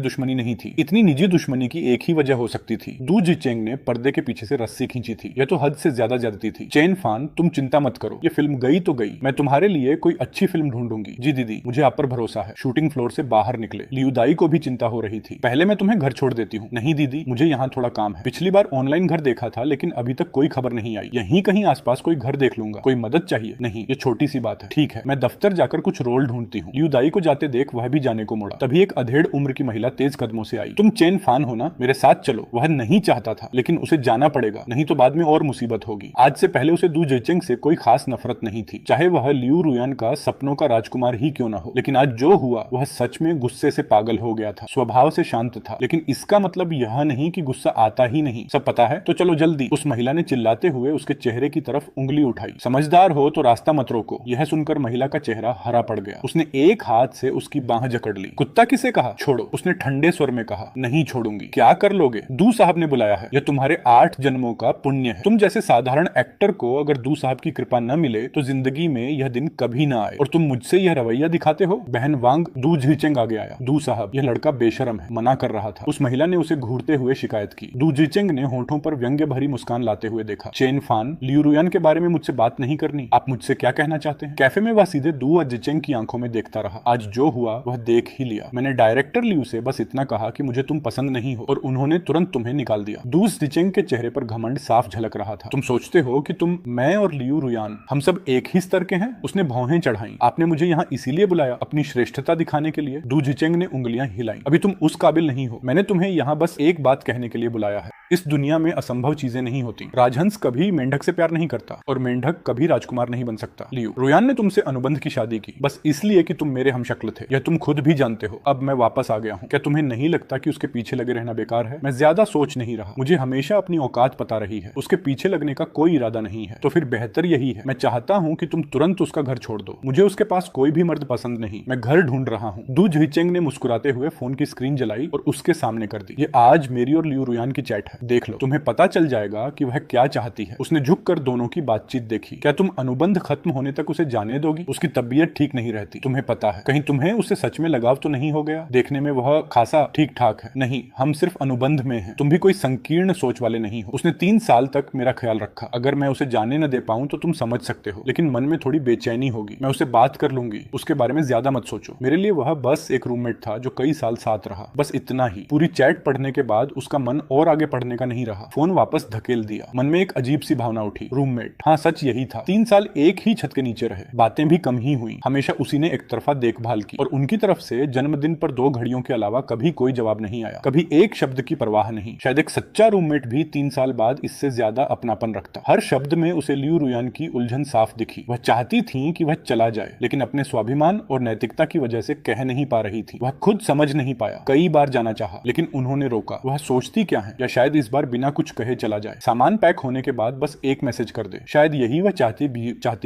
दुश्मनी नहीं थी। इतनी निजी दुश्मनी की एक ही वजह हो सकती थी, दू जिचेंग ने पर्दे के पीछे से रस्सी खींची थी। यह तो हद से ज्यादा ज्यादती थी। चेन फान, तुम चिंता मत करो, ये फिल्म गई तो गई, मैं तुम्हारे लिए कोई अच्छी फिल्म ढूंढूंगी। जी दीदी, मुझे आप पर भरोसा है। शूटिंग फ्लोर से बाहर निकले। लियू दाई को भी चिंता हो रही थी। पहले मैं तुम्हें घर छोड़ देती हूँ। नहीं दीदी, मुझे यहाँ थोड़ा काम है। पिछली बार ऑनलाइन घर देखा था, लेकिन अभी तक कोई खबर नहीं आई। यहीं कहीं आसपास कोई घर देख लूंगा। कोई मदद चाहिए? नहीं, ये छोटी सी बात है। ठीक है, मैं दफ्तर जाकर कुछ रोल ढूंढती हूँ। लियू दाई को जाते देख वह भी जाने को मुड़ा। तभी एक अधेड़ उम्र की महिला तेज कदमों से आई। तुम चेन फान हो ना, मेरे साथ चलो। वह नहीं चाहता था, लेकिन उसे जाना पड़ेगा, नहीं तो बाद में और मुसीबत होगी। आज से पहले उसे दू जिचेंग से कोई खास नफरत नहीं थी, चाहे वह लियू रुयान का सपनों का राजकुमार ही क्यों न हो। लेकिन आज जो हुआ, वह सच में गुस्से से पागल हो गया था। स्वभाव से शांत था, लेकिन इसका मतलब यह नहीं कि गुस्सा आता ही नहीं। सब पता है तो चलो जल्दी। उस महिला ने चिल्लाते हुए उसके चेहरे की तरफ उंगली उठाई। समझदार हो तो रास्ता मत रोको। यह सुनकर महिला का चेहरा हरा पड़ गया। उसने एक हाथ से उसकी बांह जकड़ ली। कुत्ता किसे कहा? छोड़ो, उसने ठंडे स्वर में कहा। नहीं छोड़ूंगी। क्या कर लोगे? दू साहब ने बुलाया है। यह तुम्हारे 8 जन्मों का पुण्य है। तुम जैसे साधारण एक्टर को अगर दू साहब की कृपा न मिले तो जिंदगी में यह दिन कभी न आए, और तुम मुझसे यह रवैया दिखाते हो। बहन वांग, दू जिचेंग आगे आया। दू साहब, यह लड़का बेशरम है, मना कर रहा था। उस महिला ने उसे घूरते हुए शिकायत की। दू जिचेंग ने होठों पर व्यंग्य भरी मुस्कान लाते हुए देखा। चेन फान, लियू रुयान के बारे में मुझसे बात नहीं करनी। आप मुझसे क्या कहना चाहते हैं? कैफे में वह सीधे दू जिचेंग की आंखों में देखता रहा। आज जो हुआ वह देख ही लिया। मैंने डायरेक्टर लियू से बस इतना कहा कि मुझे तुम पसंद नहीं हो, और उन्होंने तुरंत तुम्हें निकाल दिया। दू जिचेंग के चेहरे पर घमंड साफ झलक रहा था। तुम सोचते हो कि मैं और लियू रुयान हम सब एक ही स्तर के हैं? उसने भौहें चढ़ाई। आपने मुझे यहाँ इसीलिए बुलाया, अपनी श्रेष्ठता दिखाने के लिए? दू जिचेंग ने उंगलियां हिलाई। अभी तुम उस काबिल नहीं हो। मैंने तुम्हें यहाँ बस एक बात कहने के लिए बुलाया है। इस दुनिया में असंभव चीजें नहीं होती। राजहंस कभी मेंढक से प्यार नहीं करता, और मेंढक कभी राजकुमार नहीं बन सकता। लियू, रुयान ने तुमसे अनुबंध की शादी की बस इसलिए कि तुम मेरे हमशक्ल थे। यह तुम खुद भी जानते हो। अब मैं वापस आ गया हूँ। क्या तुम्हें नहीं लगता कि उसके पीछे लगे रहना बेकार है? मैं ज्यादा सोच नहीं रहा। मुझे हमेशा अपनी औकात पता रही है। उसके पीछे लगने का कोई इरादा नहीं है। तो फिर बेहतर यही है। मैं चाहता हूँ कि तुम तुरंत उसका घर छोड़ दो। मुझे उसके पास कोई भी मर्द पसंद नहीं। मैं घर ढूंढ रहा हूँ। दू जिचेंग ने मुस्कुराते हुए फोन की स्क्रीन जलाई और उसके सामने कर दी। ये आज मेरी और लियू रुयान की चैट है। है, देख लो, तुम्हें पता चल जाएगा कि वह क्या चाहती है। उसने झुककर दोनों की बातचीत देखी। क्या तुम अनुबंध खत्म होने तक उसे जाने दोगी? उसकी तबीयत ठीक नहीं रहती, तुम्हें पता है। कहीं तुम्हें उससे सच में लगाव तो नहीं हो गया? देखने में वह खासा ठीक ठाक है। नहीं, हम सिर्फ अनुबंध में हैं। तुम भी कोई संकीर्ण सोच वाले नहीं हो। उसने 3 साल तक मेरा ख्याल रखा। अगर मैं उसे जाने न दे पाऊं तो तुम समझ सकते हो, लेकिन मन में थोड़ी बेचैनी होगी। मैं उसे बात कर लूंगी, उसके बारे में ज्यादा मत सोचो। मेरे लिए वह बस एक रूममेट था जो कई साल साथ रहा, बस इतना ही। पूरी चैट पढ़ने के बाद उसका मन और आगे पढ़ने का नहीं रहा। फोन वापस धकेल दिया। मन में एक अजीब सी भावना उठी। रूममेट, हाँ सच यही था। 3 साल एक ही छत के नीचे रहे, बातें भी कम ही हुई। हमेशा उसी ने एक तरफा देखभाल की और उनकी तरफ से जन्मदिन पर 2 घड़ियों के अलावा कभी कोई जवाब नहीं आया, कभी एक शब्द की परवाह नहीं। शायद एक सच्चा रूममेट भी 3 साल बाद इससे ज्यादा अपनापन रखता। हर शब्द में उसे लियू रुयान की उलझन साफ दिखी। वह चाहती थी कि वह चला जाए, लेकिन अपने स्वाभिमान और नैतिकता की वजह से कह नहीं पा रही थी। वह खुद समझ नहीं पाया। कई बार जाना चाहा, लेकिन उन्होंने रोका। वह सोचती क्या है, या शायद इस बार बिना कुछ कहे चला जाए। सामान पैक होने के बाद बस एक मैसेज कर दे। शायद यही वह चाहती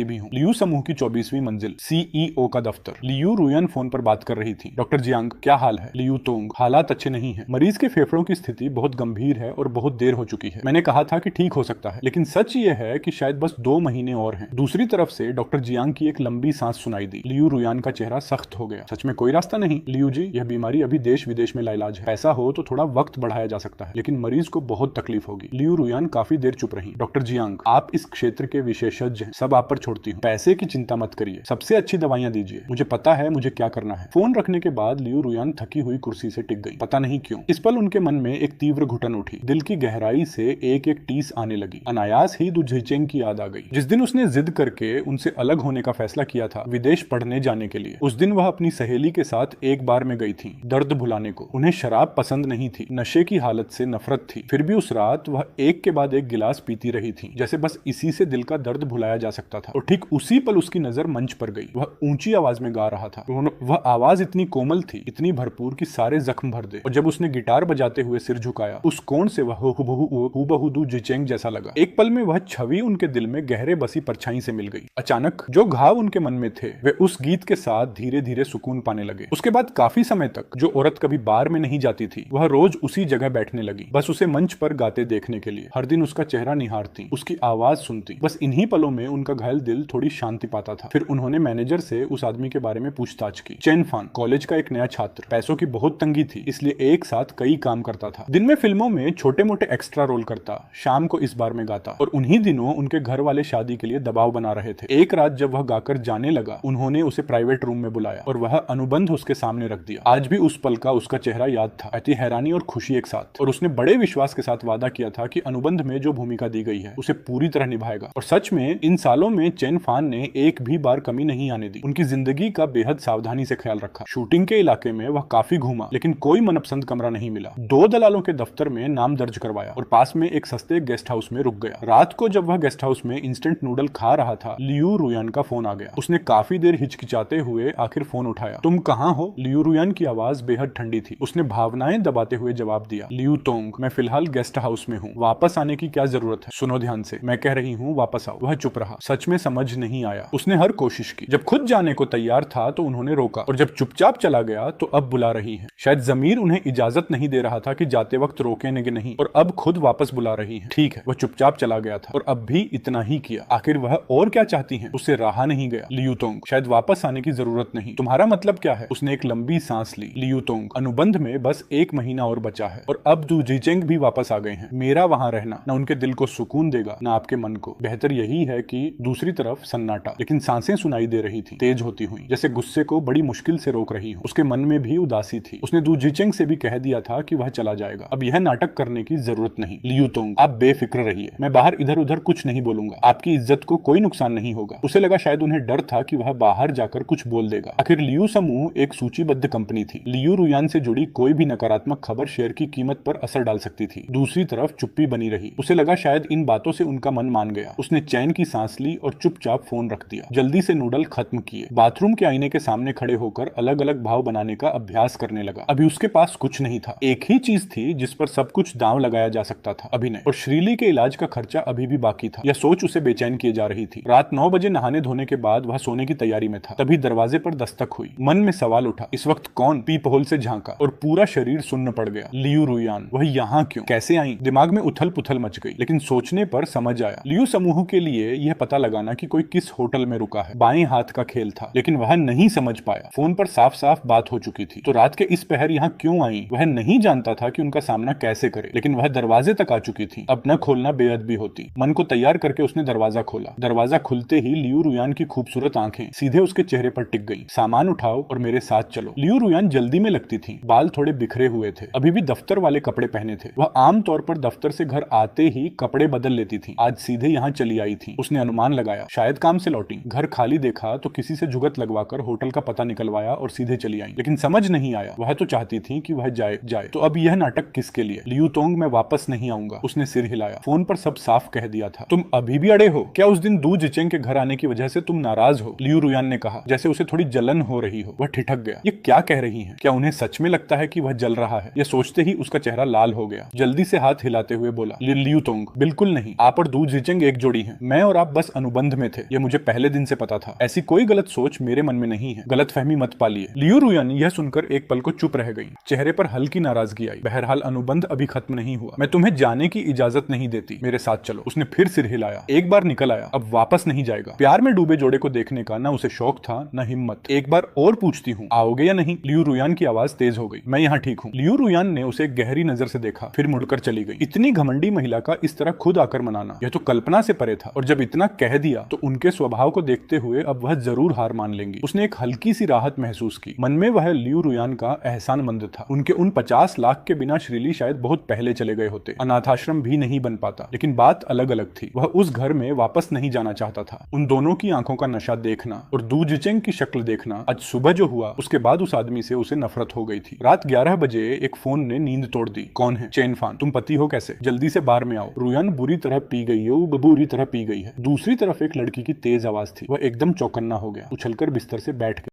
भी हूँ। लियू समूह की 24वीं मंजिल, सीईओ का दफ्तर। लियू रुयान फोन पर बात कर रही थी। डॉक्टर जियांग, क्या हाल है? लियू तोंग, हालात अच्छे नहीं है। मरीज के फेफड़ों की स्थिति बहुत गंभीर है और बहुत देर हो चुकी है। मैंने कहा था कि ठीक हो सकता है, लेकिन सच ये है कि शायद बस 2 महीने और हैं। दूसरी तरफ से डॉक्टर जियांग की एक लंबी सांस सुनाई दी। लियू रुयान का चेहरा सख्त हो गया। सच में कोई रास्ता नहीं? लियू जी, यह बीमारी अभी देश विदेश में लाइलाज है। पैसा हो तो थोड़ा वक्त बढ़ाया जा सकता है, लेकिन मरीज को बहुत तकलीफ होगी। लियू रुयान काफी देर चुप रही। डॉक्टर जियांग, आप इस क्षेत्र के विशेषज्ञ हैं, सब आप पर छोड़ती हूँ। पैसे की चिंता मत करिए, सबसे अच्छी दवाइयां दीजिए। मुझे पता है मुझे क्या करना है। फोन रखने के बाद लियू रुयान थकी हुई कुर्सी से टिक गई। पता नहीं क्यों, इस पल उनके मन में एक तीव्र घुटन उठी। दिल की गहराई से एक एक टीस आने लगी। अनायास ही दु झिचेंग की याद आ गई। जिस दिन उसने जिद करके उनसे अलग होने का फैसला किया था, विदेश पढ़ने जाने के लिए, उस दिन वह अपनी सहेली के साथ एक बार में गई थी, दर्द भुलाने को। उन्हें शराब पसंद नहीं थी, नशे की हालत से नफरत थी। फिर भी उस रात वह एक के बाद एक गिलास पीती रही थी, जैसे बस इसी से दिल का दर्द भुलाया जा सकता था। और ठीक उसी पल उसकी नजर मंच पर गई। वह ऊंची आवाज में गा रहा था। वह आवाज इतनी कोमल थी, इतनी भरपूर कि सारे जख्म भर दे। और जब उसने गिटार बजाते हुए सिर झुकाया, उस कोण से वह हूबहू दु झिचेंग जैसा लगा। एक पल में वह छवि उनके दिल में गहरे बसी परछाई से मिल गई। अचानक जो घाव उनके मन में थे, वे उस गीत के साथ धीरे धीरे सुकून पाने लगे। उसके बाद काफी समय तक जो औरत कभी बार में नहीं जाती थी, वह रोज उसी जगह बैठने लगी, बस उसे मंच पर गाते देखने के लिए। हर दिन उसका चेहरा निहारती, उसकी आवाज सुनती। बस इन्हीं पलों में उनका घायल दिल थोड़ी शांति पाता था। फिर उन्होंने मैनेजर से उस आदमी के बारे में पूछताछ की। चेन फान, कॉलेज का एक नया छात्र, पैसों की बहुत तंगी थी, इसलिए एक साथ कई काम करता था। दिन में फिल्मों में छोटे मोटे एक्स्ट्रा रोल करता, शाम को इस बार में गाता। और उन्हीं दिनों उनके घर वाले शादी के लिए दबाव बना रहे थे। एक रात जब वह गाकर जाने लगा, उन्होंने उसे प्राइवेट रूम में बुलाया और वह अनुबंध उसके सामने रख दिया। आज भी उस पल का उसका चेहरा याद था, अति हैरानी और खुशी एक साथ। और उसने बड़े विश्वास के साथ वादा किया था कि अनुबंध में जो भूमिका दी गई है उसे पूरी तरह निभाएगा। और सच में इन सालों में चेन फान ने एक भी बार कमी नहीं आने दी। उनकी जिंदगी का बेहद सावधानी से ख्याल रखा। शूटिंग के इलाके में वह काफी घूमा, लेकिन कोई मनपसंद कमरा नहीं मिला। 2 दलालों के दफ्तर में नाम दर्ज करवाया और पास में एक सस्ते गेस्ट हाउस में रुक गया। रात को जब वह गेस्ट हाउस में इंस्टेंट नूडल खा रहा था, लियू रुयान का फोन आ गया। उसने काफी देर हिचकिचाते हुए आखिर फोन उठाया। तुम कहाँ हो? लियू रुयान की आवाज बेहद ठंडी थी। उसने भावनाएं दबाते हुए जवाब दिया, लियू तोंग, मैं फिलहाल गेस्ट हाउस में हूँ, वापस आने की क्या जरूरत है? सुनो ध्यान से, मैं कह रही हूँ वापस आओ। वह चुप रहा। सच में समझ नहीं आया। उसने हर कोशिश की। जब खुद जाने को तैयार था तो उन्होंने रोका, और जब चुपचाप चला गया तो अब बुला रही है। शायद जमीर उन्हें इजाजत नहीं दे रहा था कि जाते वक्त रोकेंगे नहीं, और अब खुद वापस बुला रही है। ठीक है, वह चुपचाप चला गया था और अब भी इतना ही किया। आखिर वह और क्या चाहती है? उससे रहा नहीं गया। लियू तोंग, शायद वापस आने की जरूरत नहीं। तुम्हारा मतलब क्या है? उसने एक लंबी सांस ली। लियू तोंग, अनुबंध में बस 1 महीना और बचा है और अब दु झिचेंग भी वापस आ गए हैं। मेरा वहां रहना न उनके दिल को सुकून देगा न आपके मन को। बेहतर यही है कि दूसरी तरफ सन्नाटा, लेकिन सांसें सुनाई दे रही थी, तेज होती हुई, जैसे गुस्से को बड़ी मुश्किल से रोक रही हो। उसके मन में भी उदासी थी। उसने दु झिचेंग से भी कह दिया था कि वह चला जाएगा। अब यह नाटक करने की जरूरत नहीं। लियू तोंग, आप बेफिक्र रहिए, मैं बाहर इधर उधर कुछ नहीं बोलूंगा। आपकी इज्जत को कोई नुकसान नहीं होगा। उसे लगा शायद उन्हें डर था कि वह बाहर जाकर कुछ बोल देगा। आखिर लियू समूह एक सूचीबद्ध कंपनी थी। लियू रुयान से जुड़ी कोई भी नकारात्मक खबर शेयर की कीमत पर असर डाल सकती थी। दूसरी तरफ चुप्पी बनी रही। उसे लगा शायद इन बातों से उनका मन मान गया। उसने चैन की सांस ली और चुपचाप फोन रख दिया। जल्दी से नूडल खत्म किए। बाथरूम के आईने के सामने खड़े होकर अलग अलग भाव बनाने का अभ्यास करने लगा। अभी उसके पास कुछ नहीं था। एक ही चीज थी जिस पर सब कुछ दांव लगाया जा सकता था, अभिनय। और श्रीली के इलाज का खर्चा अभी भी बाकी था। यह सोच उसे बेचैन किए जा रही थी। रात 9 बजे नहाने धोने के बाद वह सोने की तैयारी में था। तभी दरवाजे पर दस्तक हुई। मन में सवाल उठा, इस वक्त कौन? पीप होल से झांका और पूरा शरीर सुन्न पड़ गया। लियू रुयान, वह यहाँ क्यों? क्यों, कैसे आई? दिमाग में उथल पुथल मच गई, लेकिन सोचने पर समझ आया लियू समूह के लिए यह पता लगाना कि कोई किस होटल में रुका है बाएं हाथ का खेल था, लेकिन वह नहीं समझ पाया। फोन पर साफ साफ बात हो चुकी थी। तो रात के इस पहर यहाँ क्यों आई? वह नहीं जानता था कि उनका सामना कैसे करे, लेकिन वह दरवाजे तक आ चुकी थी। अब न खोलना बेअदबी होती। मन को तैयार करके उसने दरवाजा खोला। दरवाजा खुलते ही लियू रुयान की खूबसूरत आंखें सीधे उसके चेहरे पर टिक गई। सामान उठाओ और मेरे साथ चलो। लियू रुयान जल्दी में लगती थी। बाल थोड़े बिखरे हुए थे, अभी भी दफ्तर वाले कपड़े पहने थे। वह आमतौर पर दफ्तर से घर आते ही कपड़े बदल लेती थी, आज सीधे यहाँ चली आई थी। उसने अनुमान लगाया शायद काम से लौटी। घर खाली देखा तो किसी से जुगत लगवाकर होटल का पता निकलवाया और सीधे चली आई। लेकिन समझ नहीं आया, वह तो चाहती थी कि वह जाए। तो अब यह नाटक किसके लिए? लियू तोंग, मैं वापस नहीं आऊंगा। उसने सिर हिलाया। फोन पर सब साफ कह दिया था। तुम अभी भी अड़े हो क्या? उस दिन दू जिचेंग के घर आने की वजह से तुम नाराज हो? लियू रुयान ने कहा, जैसे उसे थोड़ी जलन हो रही हो। वह ठिठक गया। ये क्या कह रही हैं? क्या उन्हें सच में लगता है कि वह जल रहा है? यह सोचते ही उसका चेहरा लाल हो गया। जल्दी से हाथ हिलाते हुए बोला, लियू तोंग, बिल्कुल नहीं। आप और दू जिचेंग एक जोड़ी हैं। मैं और आप बस अनुबंध में थे। यह मुझे पहले दिन से पता था। ऐसी कोई गलत सोच मेरे मन में नहीं है। गलतफहमी मत पालिए। लियू रुयान यह सुनकर एक पल को चुप रह गई। चेहरे पर हल्की नाराजगी आई। बहरहाल अनुबंध अभी खत्म नहीं हुआ। मैं तुम्हें जाने की इजाजत नहीं देती। मेरे साथ चलो। उसने फिर सिर हिलाया। एक बार निकल आया, अब वापस नहीं जाएगा। प्यार में डूबे जोड़े को देखने का न उसे शौक था न हिम्मत। एक बार और पूछती हूँ, आओगे या नहीं? लियू रुयान की आवाज तेज हो गई। मैं यहाँ ठीक हूँ। लियू रुयान ने उसे गहरी नजर से देखा, फिर मुड़कर चली गई। इतनी घमंडी महिला का इस तरह खुद आकर मनाना, यह तो कल्पना से परे था। और जब इतना कह दिया तो उनके स्वभाव को देखते हुए अब वह जरूर हार मान लेंगी। उसने एक हल्की सी राहत महसूस की। मन में वह लियू रुयान का एहसानमंद था। उनके उन 50 लाख के बिना श्रीली शायद बहुत पहले चले गए होते। अनाथाश्रम भी नहीं बन पाता। लेकिन बात अलग अलग थी। वह उस घर में वापस नहीं जाना चाहता था। उन दोनों की आंखों का नशा देखना और दू जिचेंग की शक्ल देखना, आज सुबह जो हुआ उसके बाद उस आदमी से उसे नफरत हो गई थी। रात 11 बजे एक फोन ने नींद तोड़ दी। कौन है? चेन फान। तुम पति हो कैसे? जल्दी से बार में आओ। रुयान बुरी तरह पी गई है, वो बुरी तरह पी गई है। दूसरी तरफ एक लड़की की तेज आवाज थी। वह एकदम चौकन्ना हो गया, उछलकर बिस्तर से बैठ गया।